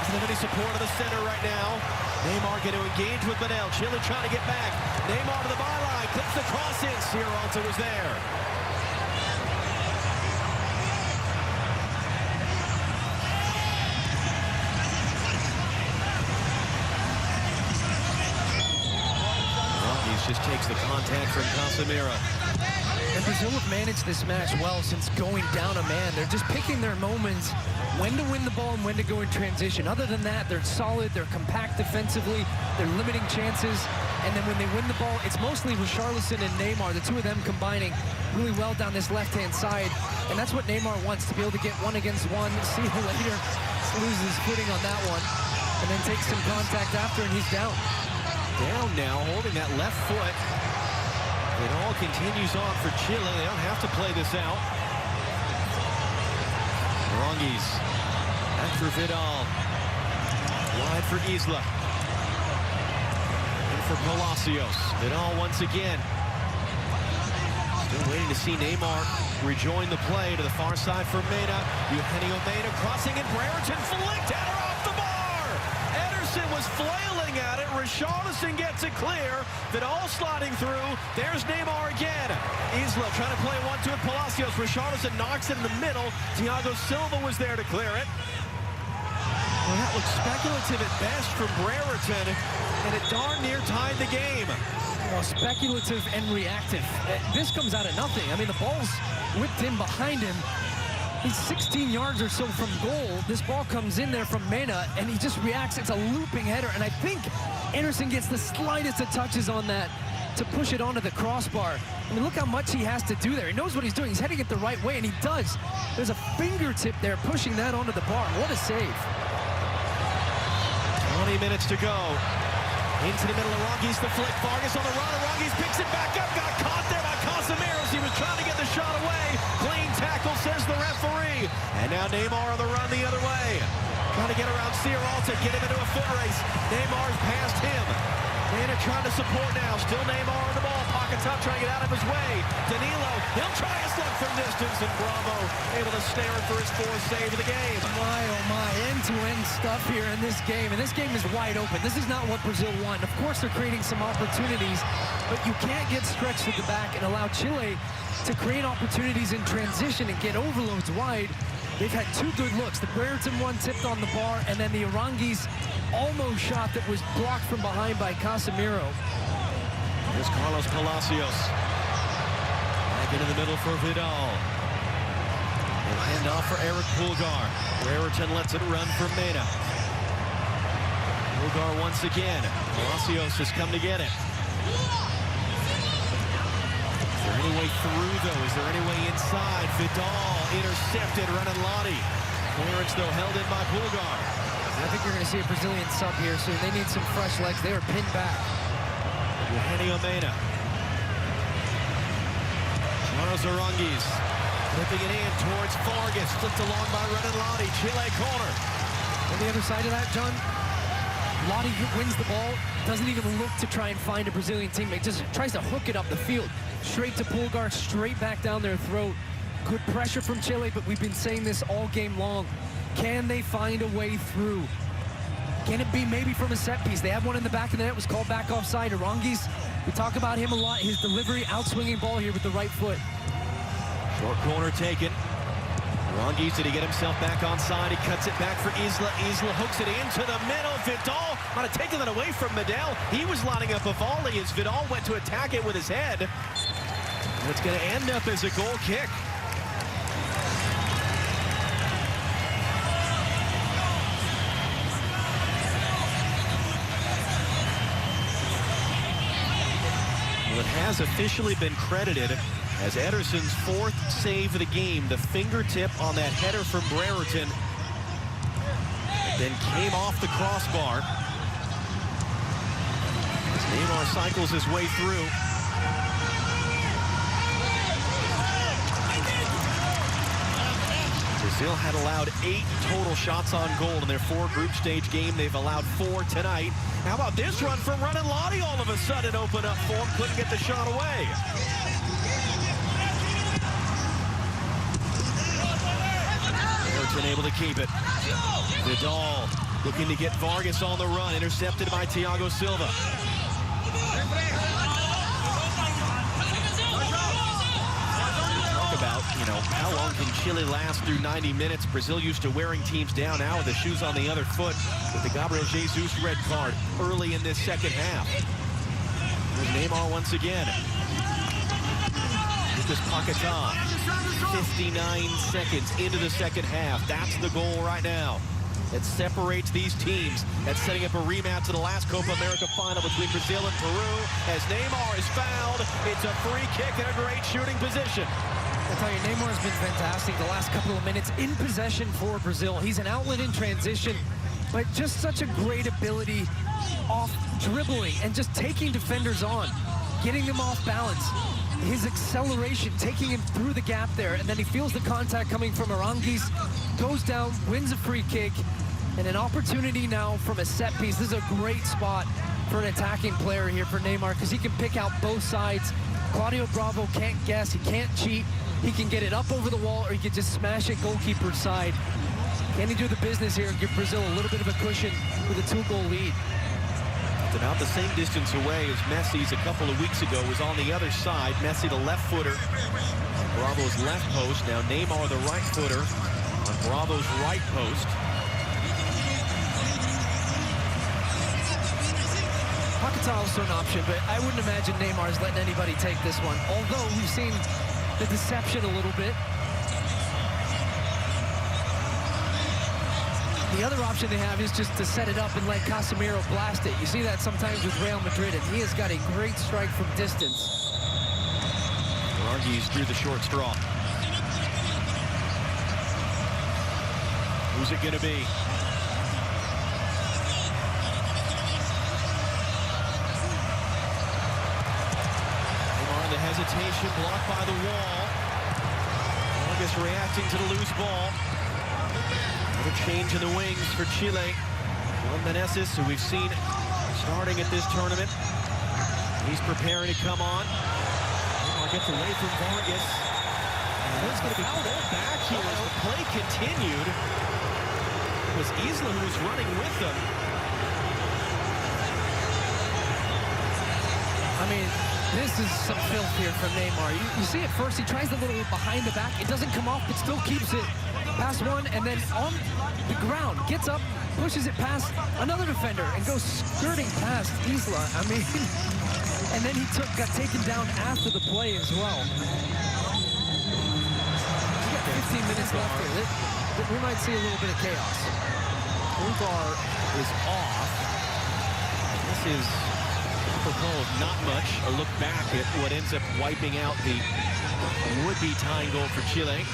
Doesn't have any support in the center right now. Neymar going to engage with Medel. Chile trying to get back. Neymar to the byline. Clips the cross in. Sierralta was there. Rockies just takes the contact from Casemiro. And Brazil have managed this match well since going down a man. They're just picking their moments, when to win the ball and when to go in transition. Other than that, they're solid, they're compact defensively, they're limiting chances. And then when they win the ball, it's mostly Richarlison and Neymar, the two of them combining really well down this left-hand side. And that's what Neymar wants, to be able to get one against one. See you later. Loses footing on that one. And then takes some contact after, and he's down. Down now, holding that left foot. It all continues on for Chile. They don't have to play this out. Rangi's back for Vidal. Wide for Isla. And for Palacios. Vidal once again. Still waiting to see Neymar rejoin the play to the far side for Mena. Eugenio Mena crossing in. Brereton flicked at her off the bar. Ederson was flailing at it. Richarlison gets it clear. Vidal sliding through. There's Neymar again. Isla trying to play 1-2 with Palacios. Richarlison knocks it in the middle. Thiago Silva was there to clear it. Well, that looks speculative at best from Brereton, and it darn near tied the game. Well, speculative and reactive. This comes out of nothing. I mean, the ball's whipped in behind him. He's 16 yards or so from goal. This ball comes in there from Mena, and he just reacts. It's a looping header, and I think Anderson gets the slightest of touches on that to push it onto the crossbar. I mean, look how much he has to do there. He knows what he's doing. He's heading it the right way, and he does. There's a fingertip there pushing that onto the bar. What a save. 20 minutes to go. Into the middle of Rangi's the flick. Vargas on the run. Rangi's picks it back up. Got caught there by Casemiro. He was trying to get the shot away. Clean tackle, says the referee. And now Neymar on the run the other way. Trying to get around Sierralta, get him into a foot race. Neymar's past him. Mena trying to support now. Still Neymar on the ball. Paquetá trying to get out of his way. Danilo, he'll try his luck from distance. And Bravo able to snare it for his fourth save of the game. My, oh my, end-to-end stuff here in this game. And this game is wide open. This is not what Brazil won. Of course, they're creating some opportunities, but you can't get stretched at the back and allow Chile to create opportunities in transition and get overloads wide. They've had two good looks. The Brereton one tipped on the bar, and then the Arangui's almost shot that was blocked from behind by Casemiro. Here's Carlos Palacios. Back into the middle for Vidal. And hand off for Eric Pulgar. Brereton lets it run for Mena. Pulgar once again. Palacios has come to get it. For Any way through, though? Is there any way inside? Vidal intercepted. Ranelati. Clearance, though, held in by Pulgar. I think you're going to see a Brazilian sub here soon. They need some fresh legs. They are pinned back. Eugenio Mena. Charles Aranguiz flipping it in towards Vargas. Flipped along by Ranelati. Chile corner. On the other side of that, John, Lottie wins the ball, doesn't even look to try and find a Brazilian teammate, just tries to hook it up the field. Straight to Pulgar, straight back down their throat. Good pressure from Chile, but we've been saying this all game long. Can they find a way through? Can it be maybe from a set piece? They had one in the back of the net, was called back offside. Aranguiz, we talk about him a lot. His delivery, outswinging ball here with the right foot. Short corner taken. Aranguiz, did he get himself back onside? He cuts it back for Isla. Isla hooks it into the middle. Vidal might have taken that away from Medel. He was lining up a volley as Vidal went to attack it with his head. And it's going to end up as a goal kick. Well, it has officially been credited as Ederson's 4th save of the game. The fingertip on that header from Brereton. Then came off the crossbar. As Neymar cycles his way through. Brazil had allowed 8 total shots on goal in their 4 group stage game. They've allowed 4 tonight. How about this run from Ranelati all of a sudden open up for him? Couldn't get the shot away. Able to keep it. Vidal looking to get Vargas on the run. Intercepted by Thiago Silva. Talk about, how long can Chile last through 90 minutes? Brazil used to wearing teams down now with the shoes on the other foot with the Gabriel Jesus red card early in this second half. There's Neymar once again. Lucas Paquetá. 59 seconds into the second half. That's the goal right now. It separates these teams. That's setting up a rematch to the last Copa America final between Brazil and Peru. As Neymar is fouled, it's a free kick and a great shooting position. I tell you, Neymar has been fantastic the last couple of minutes in possession for Brazil. He's an outlet in transition, but just such a great ability off dribbling and just taking defenders on, getting them off balance. His acceleration, taking him through the gap there, and then he feels the contact coming from Aranguiz, goes down, wins a free kick, and an opportunity now from a set piece. This is a great spot for an attacking player here for Neymar because he can pick out both sides. Claudio Bravo can't guess, he can't cheat. He can get it up over the wall or he can just smash it goalkeeper's side. Can he do the business here and give Brazil a little bit of a cushion with a 2-goal lead? It's about the same distance away as Messi's a couple of weeks ago. Was on the other side. Messi, the left footer, on Bravo's left post. Now Neymar, the right footer, on Bravo's right post. Paquetá also an option, but I wouldn't imagine Neymar's letting anybody take this one. Although we've seen the deception a little bit. The other option they have is just to set it up and let Casemiro blast it. You see that sometimes with Real Madrid, and he has got a great strike from distance. Aranguiz through the short straw. Who's it going to be? Neymar in the hesitation, blocked by the wall. Vargas reacting to the loose ball. Another change in the wings for Chile. Juan Meneses, who we've seen starting at this tournament. He's preparing to come on. Gets away from Vargas. And there's going to be pulled back here as the play continued. It was Isla who was running with them. I mean, this is some filth here from Neymar. You see it first, he tries a little behind the back. It doesn't come off, but still keeps it past one, and then on the ground, gets up, pushes it past another defender, and goes skirting past Isla. I mean, and then he got taken down after the play as well. We got 15 minutes left here. We might see a little bit of chaos. Pulgar is off. This is Not much. A look back at what ends up wiping out the would-be tying goal for Chile.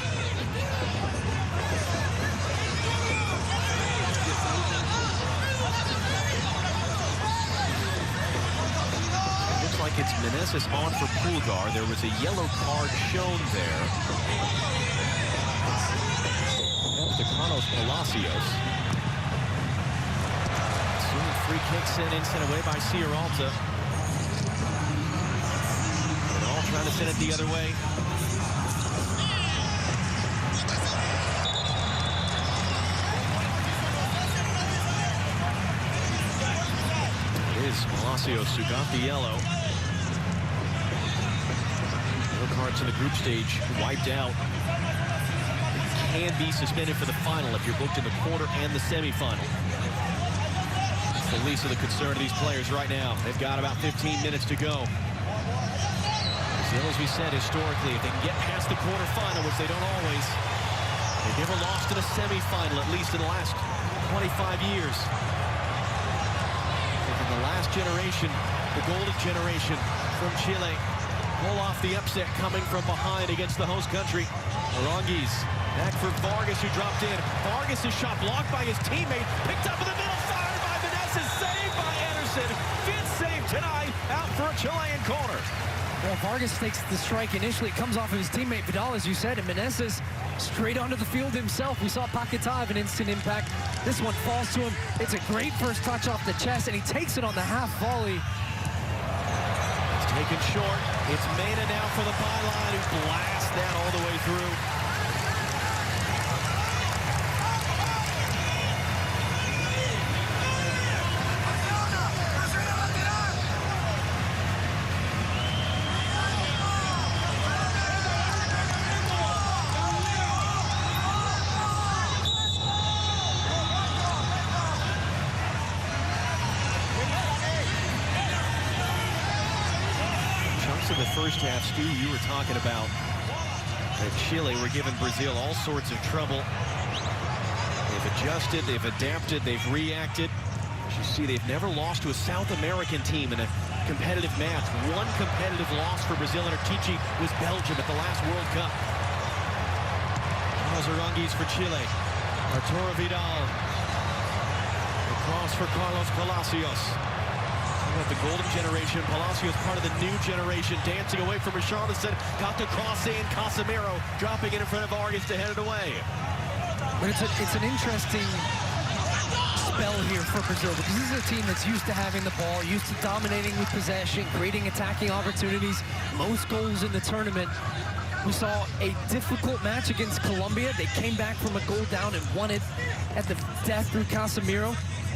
Looks like it's Meneses on for Pulgar. There was a yellow card shown there. That's to Carlos Palacios. Free kick sent in, sent away by Sierralta. And all trying to send it the other way. It is Palacios who got the yellow. No cards in the group stage wiped out. You can be suspended for the final if you're booked in the quarter and the semifinal. The least of the concern of these players right now. They've got about 15 minutes to go. Still, as we said, historically, if they can get past the quarterfinal, which they don't always, they've never lost in a semifinal, at least in the last 25 years. In the last generation, the golden generation from Chile, pull off the upset coming from behind against the host country. Aranguiz back for Vargas, who dropped in. Vargas' shot blocked by his teammate, picked up in the middle, fired by Vanessa, saved by Anderson. Fifth save tonight, out for a Chilean corner. Well, Vargas takes the strike initially. It comes off of his teammate Vidal, as you said, and Meneses straight onto the field himself. We saw Paquetá have an instant impact. This one falls to him. It's a great first touch off the chest, and he takes it on the half volley. It's taken short. It's Mena now for the byline, who blasts that all the way through. In the first half, Stu, you were talking about that Chile were giving Brazil all sorts of trouble. They've adjusted, they've adapted, they've reacted. As you see, they've never lost to a South American team in a competitive match. One competitive loss for Brazil and Argentina was Belgium at the last World Cup. Charles Aranguiz for Chile. Arturo Vidal. Across for Carlos Palacios. The golden generation. Palacios part of the new generation, dancing away from Richarlison. Got the cross in. Casemiro dropping it in front of Vargas to head it away. But it's an interesting spell here for Brazil, because this is a team that's used to having the ball, used to dominating with possession, creating attacking opportunities, most goals in the tournament. We saw a difficult match against Colombia. They came back from a goal down and won it at the death through Casemiro.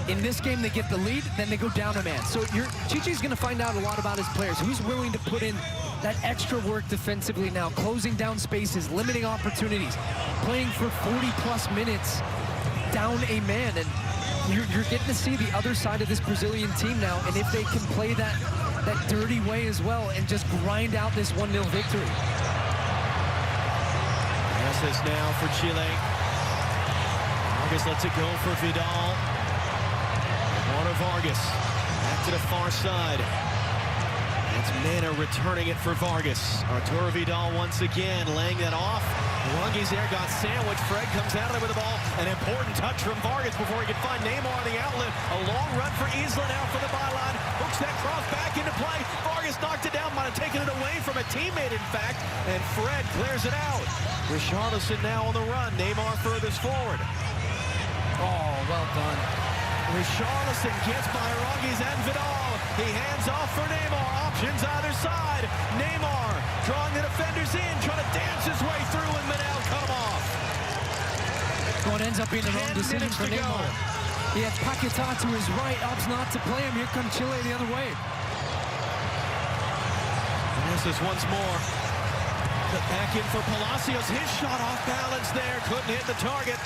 In this game, they get the lead, then they go down a man. So Chichi's going to find out a lot about his players. Who's willing to put in that extra work defensively now, closing down spaces, limiting opportunities, playing for 40-plus minutes down a man. And you're getting to see the other side of this Brazilian team now, and if they can play that dirty way as well and just grind out this 1-0 victory. Pass this now for Chile. Vargas lets it go for Vidal. Vargas back to the far side. It's Mena returning it for Vargas. Arturo Vidal once again laying that off. Aranguiz there got sandwiched. Fred comes out of there with the ball. An important touch from Vargas before he could find Neymar on the outlet. A long run for Isla now for the byline. Hooks that cross back into play. Vargas knocked it down, might have taken it away from a teammate, in fact. And Fred clears it out. Richarlison now on the run. Neymar furthest forward. Oh, well done. Richarlison gets by Aranguiz and Vidal. He hands off for Neymar. Options either side. Neymar drawing the defenders in, trying to dance his way through, and Manel cut him off. Well, it ends up being the wrong decision for Neymar. He had Paquetá to his right, opts not to play him. Here comes Chile the other way. Meneses once more. Put back in for Palacios. His shot off balance there. Couldn't hit the target.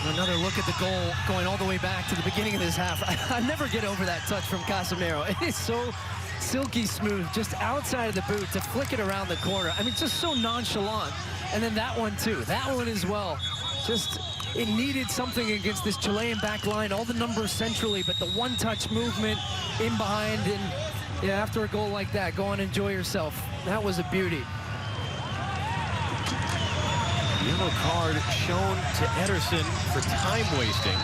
Another look at the goal going all the way back to the beginning of this half. I never get over that touch from Casemiro. It is so silky smooth, just outside of the boot to flick it around the corner. I mean, just so nonchalant. And then that one, too. That one as well. Just, it needed something against this Chilean back line. All the numbers centrally, but the one-touch movement in behind. And, yeah, after a goal like that, go on, enjoy yourself. That was a beauty. Yellow card shown to Ederson for time wasting.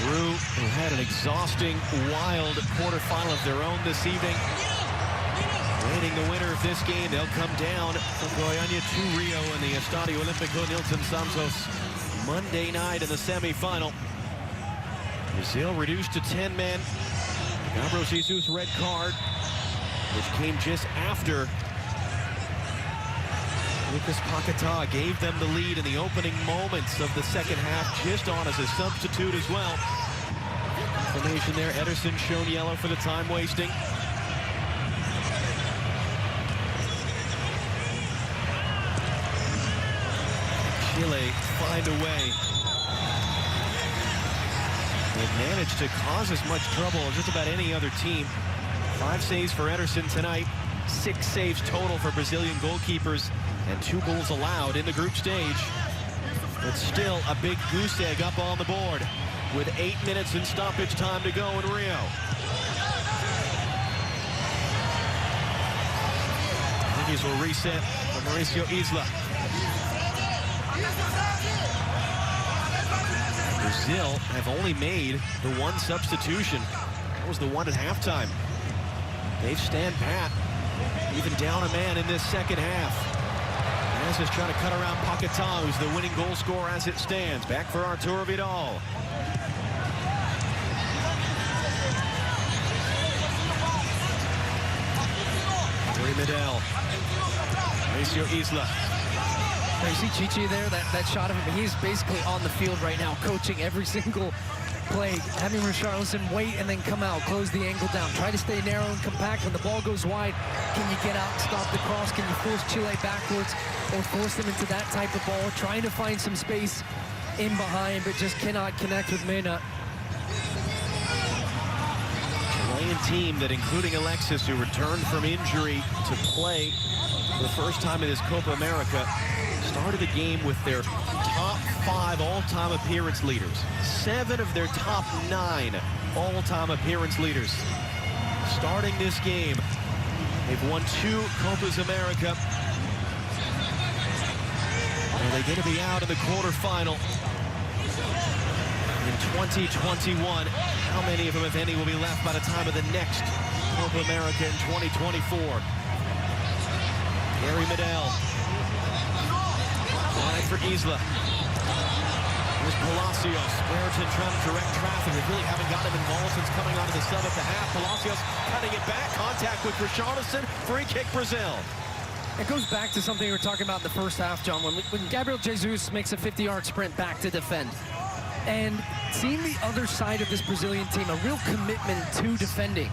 Peru, who had an exhausting, wild quarterfinal of their own this evening. Waiting the winner of this game, they'll come down from Goiânia to Rio in the Estadio Olimpico Nilton Santos Monday night in the semifinal. Brazil reduced to 10 men. Gabriel Jesus red card, which came just after Lucas Paquetá gave them the lead in the opening moments of the second half, just on as a substitute as well. Information there, Ederson shown yellow for the time wasting. Chile find a way. They've managed to cause as much trouble as just about any other team. 5 saves for Ederson tonight, 6 saves total for Brazilian goalkeepers, and 2 goals allowed in the group stage. But still a big goose egg up on the board with 8 minutes in stoppage time to go in Rio. Yankees will reset for Mauricio Isla. Brazil have only made the 1 substitution. That was the one at halftime. They stand pat, even down a man in this second half. As is trying to cut around Paquetá, who's the winning goal scorer as it stands. Back for Arturo Vidal. Medel. Mauricio Isla. You see Chichi there, that shot of him. He's basically on the field right now, coaching every single play, having Richarlison wait and then come out, close the angle down, try to stay narrow and compact. When the ball goes wide, can you get out, stop the cross? Can you force Chile backwards or force them into that type of ball? Trying to find some space in behind, but just cannot connect with Mena. Chilean team that, including Alexis, who returned from injury to play for the first time in this Copa America, started the game with their top 5 all-time appearance leaders. 7 of their top 9 all-time appearance leaders. Starting this game, they've won 2 Copas America. And they're going to be out in the quarterfinal in 2021. How many of them, if any, will be left by the time of the next Copa America in 2024? Gary Medel. Line for Isla. Here's Palacios. Brereton trying to direct traffic. They really haven't got him involved since coming onto the sub at the half. Palacios cutting it back. Contact with Richarlison. Free kick, Brazil. It goes back to something we were talking about in the first half, John, when Gabriel Jesus makes a 50-yard sprint back to defend. And seeing the other side of this Brazilian team, a real commitment to defending.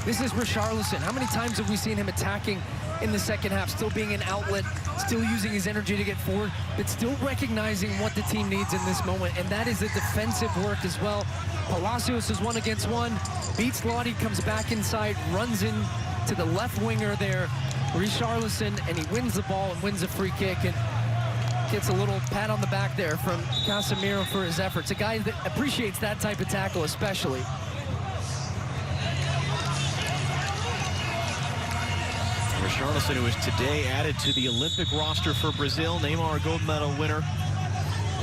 This is Richarlison. How many times have we seen him attacking in the second half, still being an outlet, still using his energy to get forward, but still recognizing what the team needs in this moment, and that is the defensive work as well. Palacios is 1-against-1, beats Lodi, comes back inside, runs in to the left winger there, Richarlison, and he wins the ball and wins a free kick, and gets a little pat on the back there from Casemiro for his efforts. A guy that appreciates that type of tackle especially. Richarlison, who was today added to the Olympic roster for Brazil. Neymar, a gold medal winner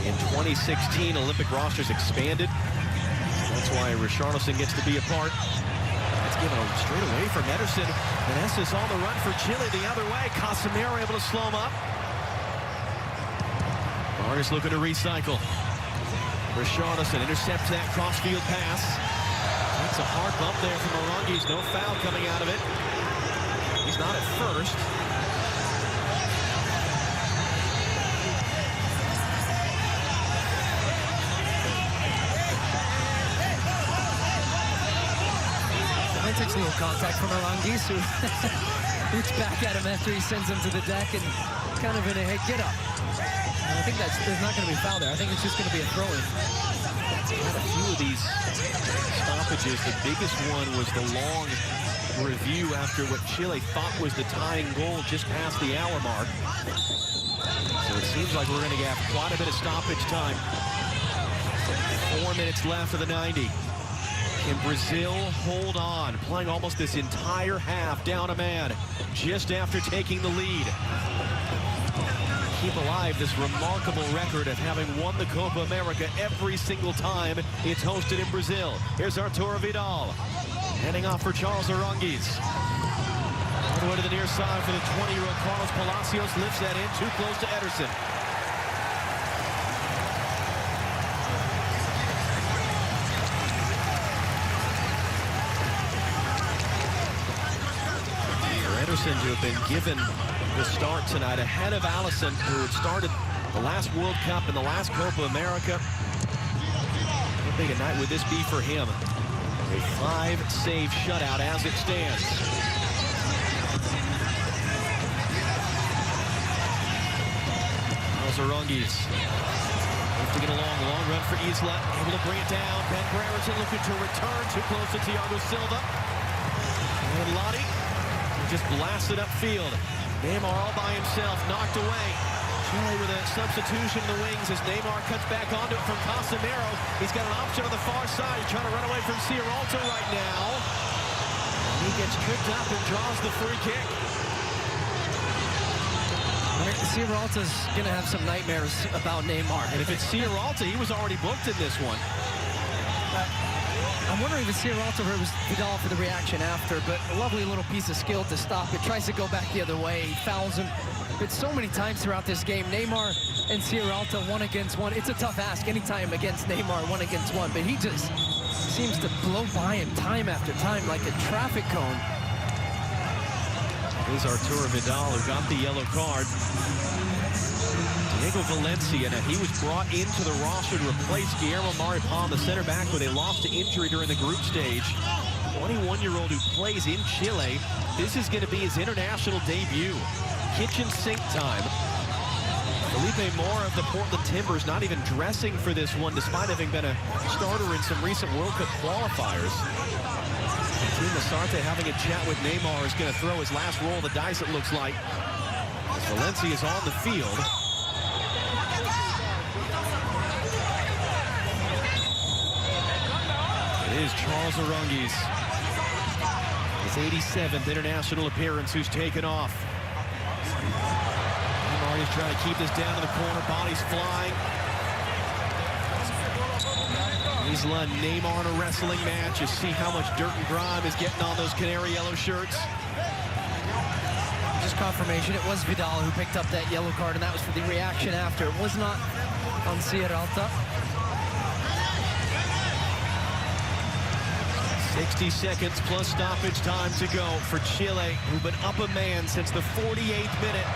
in 2016. Olympic rosters expanded. That's why Richarlison gets to be a part. That's given straight away from Ederson. Meneses on the run for Chile the other way. Casemiro able to slow him up. Vargas looking to recycle. Richarlison intercepts that crossfield pass. That's a hard bump there from Aranguiz. No foul coming out of it. He's not at first. That takes a little contact from Aranguiz, who looks back at him after he sends him to the deck and kind of in a, hey, get up. And I think there's not going to be a foul there. I think it's just going to be a throw-in. Had a few of these stoppages. The biggest one was the long review after what Chile thought was the tying goal just past the hour mark. So it seems like we're going to have quite a bit of stoppage time. 4 minutes left of the 90. Can Brazil hold on? Playing almost this entire half down a man just after taking the lead. Keep alive this remarkable record of having won the Copa America every single time it's hosted in Brazil. Here's Arturo Vidal. Heading off for Charles Aranguiz. All the way to the near side for the 20-year-old Carlos Palacios. Lifts that in, too close to Ederson. Ederson to have been given the start tonight ahead of Alisson, who had started the last World Cup and the last Copa America. How big a night would this be for him? A 5-save shutout as it stands. Charles Aranguiz lifting it along, long run for Isla, able to bring it down. Ben Brereton looking to return, too close to Thiago Silva. And Lottie just blasted upfield. Neymar all by himself, knocked away. Chile with a substitution in the wings as Neymar cuts back onto it from Casemiro. He's got an option on the far side. He's trying to run away from Sierralta right now. He gets tripped up and draws the free kick. Sierralta's going to have some nightmares about Neymar. And if it's Sierralta, he was already booked in this one. I'm wondering if it's Sierralta or it was Vidal for the reaction after, but a lovely little piece of skill to stop it. Tries to go back the other way. He fouls him. But so many times throughout this game, Neymar and Sierralta 1-against-1. It's a tough ask anytime against Neymar 1-against-1, but he just seems to blow by him time after time like a traffic cone. Here's Arturo Vidal, who got the yellow card. Diego Valencia, now he was brought into the roster to replace Guillermo Maripán, the center back, but they lost to injury during the group stage. 21-year-old who plays in Chile. This is going to be his international debut. Kitchen sink time. Felipe Mora of the Portland Timbers not even dressing for this one, despite having been a starter in some recent World Cup qualifiers. Team Lasarte having a chat with Neymar is going to throw his last roll of the dice, it looks like. As Valencia is on the field. It is Charles Aranguiz. His 87th international appearance, who's taken off. Neymar is trying to keep this down to the corner. Bodies flying. Isla and Neymar in a wrestling match. You see how much dirt and grime is getting on those canary yellow shirts. Just confirmation, it was Vidal who picked up that yellow card, and that was for the reaction after. It was not on Sierralta. 60 seconds plus stoppage time to go for Chile, who've been up a man since the 48th minute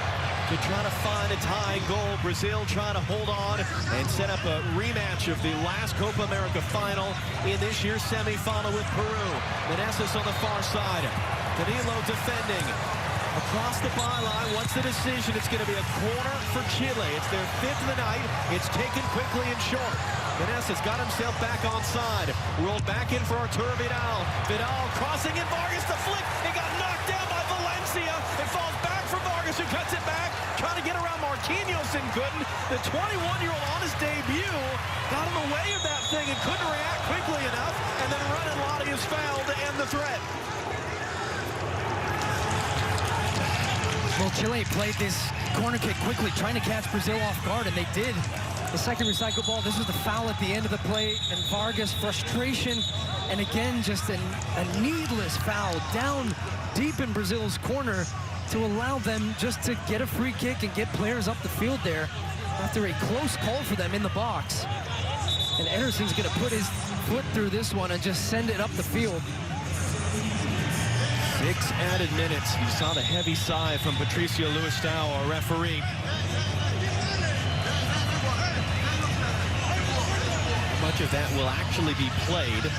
to try to find a tying goal. Brazil trying to hold on and set up a rematch of the last Copa America final in this year's semifinal with Peru. Meneses on the far side. Danilo defending. Across the byline, what's the decision? It's going to be a corner for Chile. It's their 5th of the night. It's taken quickly and short. Meneses got himself back onside. Rolled back in for Arturo Vidal. Vidal crossing in, Vargas the flick. It got knocked down by Valencia. It falls back for Vargas, who cuts it back. Trying to get around Marquinhos and couldn't. The 21-year-old on his debut got in the way of that thing and couldn't react quickly enough. And then Renan Lottie is fouled to end the threat. Well, Chile played this corner kick quickly, trying to catch Brazil off guard, and they did. The second recycle ball, this was the foul at the end of the play, and Vargas, frustration, and again, just a needless foul down deep in Brazil's corner to allow them just to get a free kick and get players up the field there after a close call for them in the box. And Ederson's going to put his foot through this one and just send it up the field. 6 added minutes. You saw the heavy sigh from Patricio Loustau, our referee. Much of that will actually be played.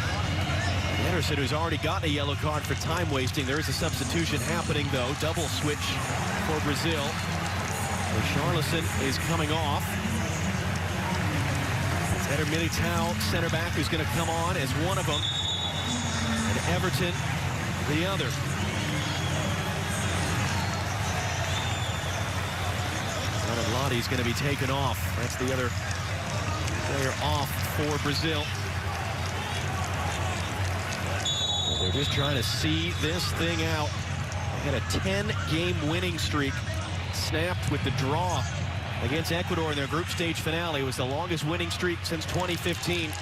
Anderson, who's already gotten a yellow card for time wasting. There is a substitution happening, though. Double switch for Brazil. Richarlison is coming off. It's Eder Militão, center back, who's going to come on as one of them. And Everton, the other. Lotti's going to be taken off. That's the other player off for Brazil. They're just trying to see this thing out. They had a 10-game winning streak snapped with the draw against Ecuador in their group stage finale. It was the longest winning streak since 2015. A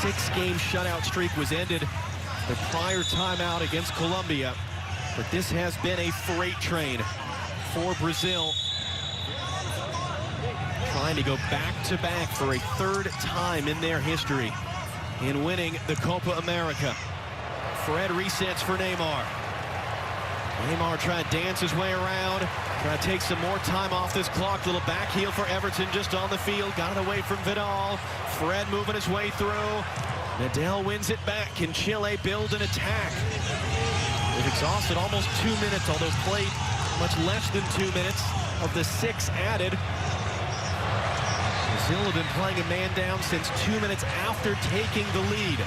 6-game shutout streak was ended the prior timeout against Colombia. But this has been a freight train for Brazil, trying to go back-to-back for a third time in their history in winning the Copa America. Fred resets for Neymar. Neymar trying to dance his way around, trying to take some more time off this clock. Little back heel for Everton just on the field. Got it away from Vidal. Fred moving his way through. Nadal wins it back. Can Chile build an attack? They've exhausted almost 2 minutes, although played much less than 2 minutes of the 6 added. Brazil have been playing a man down since 2 minutes after taking the lead.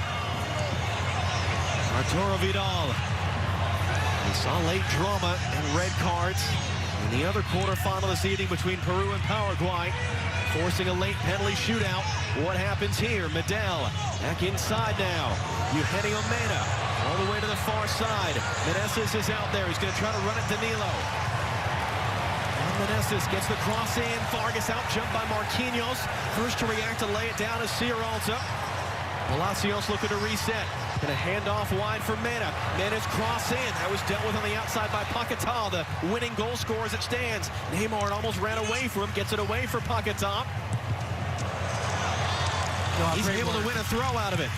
Arturo Vidal. We saw late drama and red cards in the other quarterfinal this evening between Peru and Paraguay, forcing a late penalty shootout. What happens here? Medel back inside now. Eugenio Mena all the way to the far side. Meneses is out there. He's going to try to run it to Danilo. Meneses gets the cross in. Vargas out jumped by Marquinhos. First to react to lay it down is Sierralta. Palacios looking to reset. Going to hand off wide for Mena. Mena's cross in. That was dealt with on the outside by Paquetá, the winning goal scorer as it stands. Neymar almost ran away from him. Gets it away for Paquetá. He's able to win a throw out of it.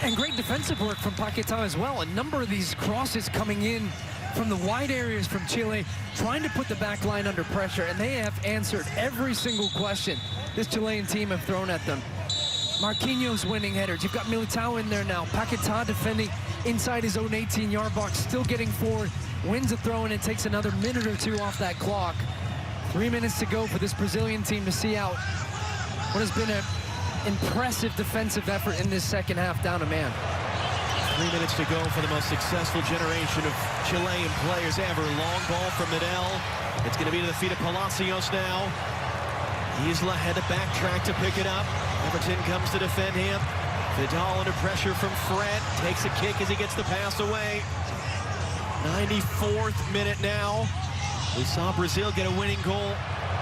And great defensive work from Paquetá as well. A number of these crosses coming in from the wide areas from Chile, trying to put the back line under pressure, and they have answered every single question this Chilean team have thrown at them. Marquinhos winning headers. You've got Militão in there now. Paquetá defending inside his own 18-yard box, still getting forward, wins a throw, and it takes another minute or two off that clock. 3 minutes to go for this Brazilian team to see out what has been an impressive defensive effort in this second half, down a man. 3 minutes to go for the most successful generation of Chilean players ever. Long ball from Medel. It's going to be to the feet of Palacios now. Isla had to backtrack to pick it up. Everton comes to defend him. Vidal under pressure from Fred. Takes a kick as he gets the pass away. 94th minute now. We saw Brazil get a winning goal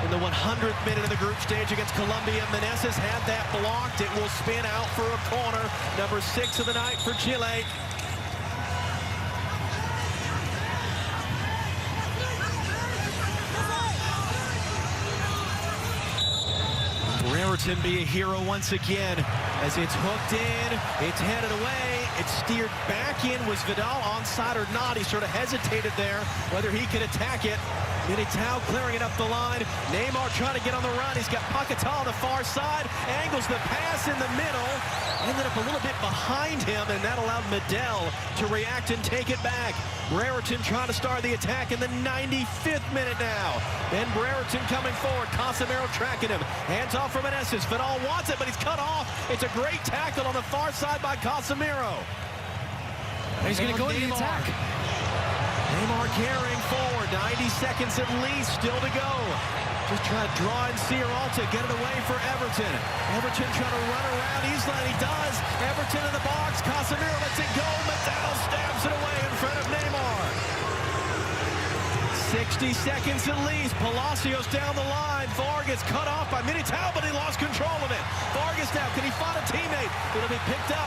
in the 100th minute of the group stage against Colombia. Meneses had that blocked. It will spin out for a corner. Number 6 of the night for Chile. Brereton be a hero once again as it's hooked in, it's headed away, it's steered back in. Was Vidal onside or not? He sort of hesitated there whether he could attack it. Militão clearing it up the line. Neymar trying to get on the run. He's got Paquetá on the far side, angles the pass in the middle, ended up a little bit behind him, and that allowed Medel to react and take it back. Brereton trying to start the attack in the 95th minute now. Then Brereton coming forward. Casemiro tracking him. Hands off for Meneses. Vidal wants it, but he's cut off. It's a great tackle on the far side by Casemiro. He's going to go to the attack. Neymar carrying forward. 90 seconds at least still to go. Just trying to draw in Sierralta. Get it away for Everton. Everton trying to run around Isla, and he does. Everton in the box. Casemiro lets it go. Medel stabs it away in front of Neymar. 60 seconds at least. Palacios down the line. Vargas cut off by Militão, but he lost control of it. Vargas now, can he find a teammate? It'll be picked up.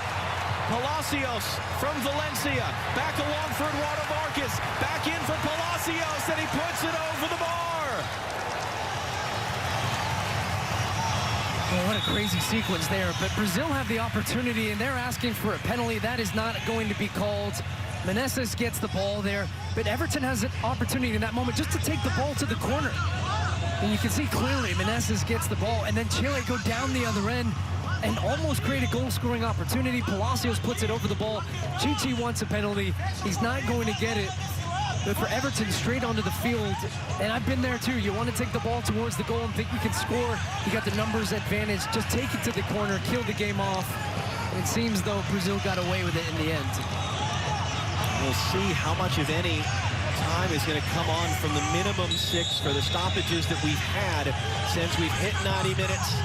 Palacios from Valencia. Back along for Eduardo Vargas. Back in for Palacios, and he puts it over the bar. Well, what a crazy sequence there. But Brazil have the opportunity, and they're asking for a penalty. That is not going to be called. Meneses gets the ball there, but Everton has an opportunity in that moment just to take the ball to the corner. And you can see clearly Meneses gets the ball, and then Chile go down the other end. and almost create a goal-scoring opportunity. Palacios puts it over the ball. Chichi wants a penalty. He's not going to get it. But for Everton, straight onto the field, and I've been there too. You want to take the ball towards the goal and think you can score. You got the numbers advantage. Just take it to the corner, kill the game off. And it seems though Brazil got away with it in the end. We'll see how much, if any, time is going to come on from the minimum 6 for the stoppages that we've had since we've hit 90 minutes.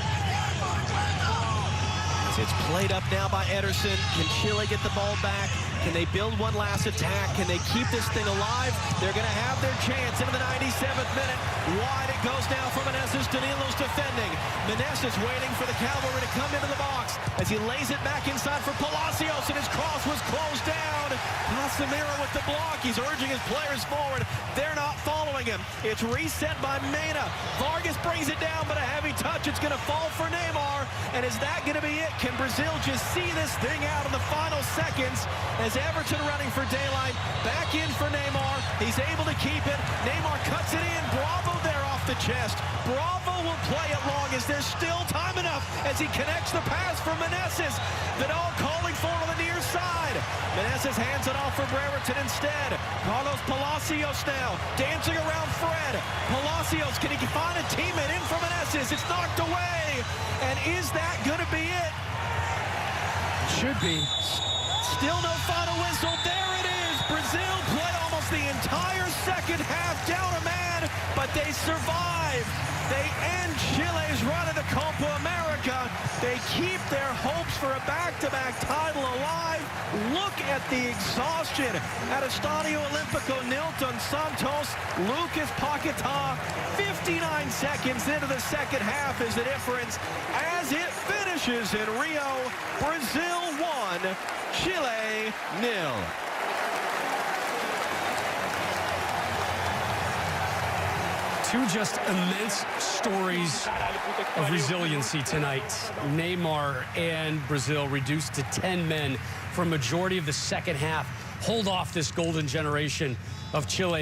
It's played up now by Ederson. Can Chile get the ball back? Can they build one last attack? Can they keep this thing alive? They're going to have their chance into the 97th minute. Wide it goes now for Meneses. Danilo's defending. Meneses waiting for the cavalry to come into the box as he lays it back inside for Palacios, and his cross was closed down. Casemiro with the block. He's urging his players forward. They're not following him. It's reset by Mena. Vargas brings it down, but a heavy touch. It's going to fall for Neymar. And is that going to be it? Can Brazil just see this thing out in the final seconds as Everton running for daylight? Back in for Neymar. He's able to keep it. Neymar cuts it in. Bravo there off the chest. Bravo will play it long. Is there still time enough as he connects the pass for Meneses? Vidal calling for on the near side. Meneses hands it off for Brereton instead. Carlos Palacios now dancing around Fred. Palacios, can he find a teammate in for Meneses? It's knocked away. And is that going to be it? Should be. Still no final whistle. There it is. Brazil play almost the entire second half down a man, but they survive. They end Chile's run in the Copa America. They keep their hopes for a back-to-back title alive. Look at the exhaustion at Estadio Olimpico. Nilton, Santos, Lucas Paquetá. 59 seconds into the second half is the difference as it finishes in Rio. Brazil 1, Chile 0. Two just immense stories of resiliency tonight. Neymar and Brazil reduced to 10 men for a majority of the second half. Hold off this golden generation of Chile.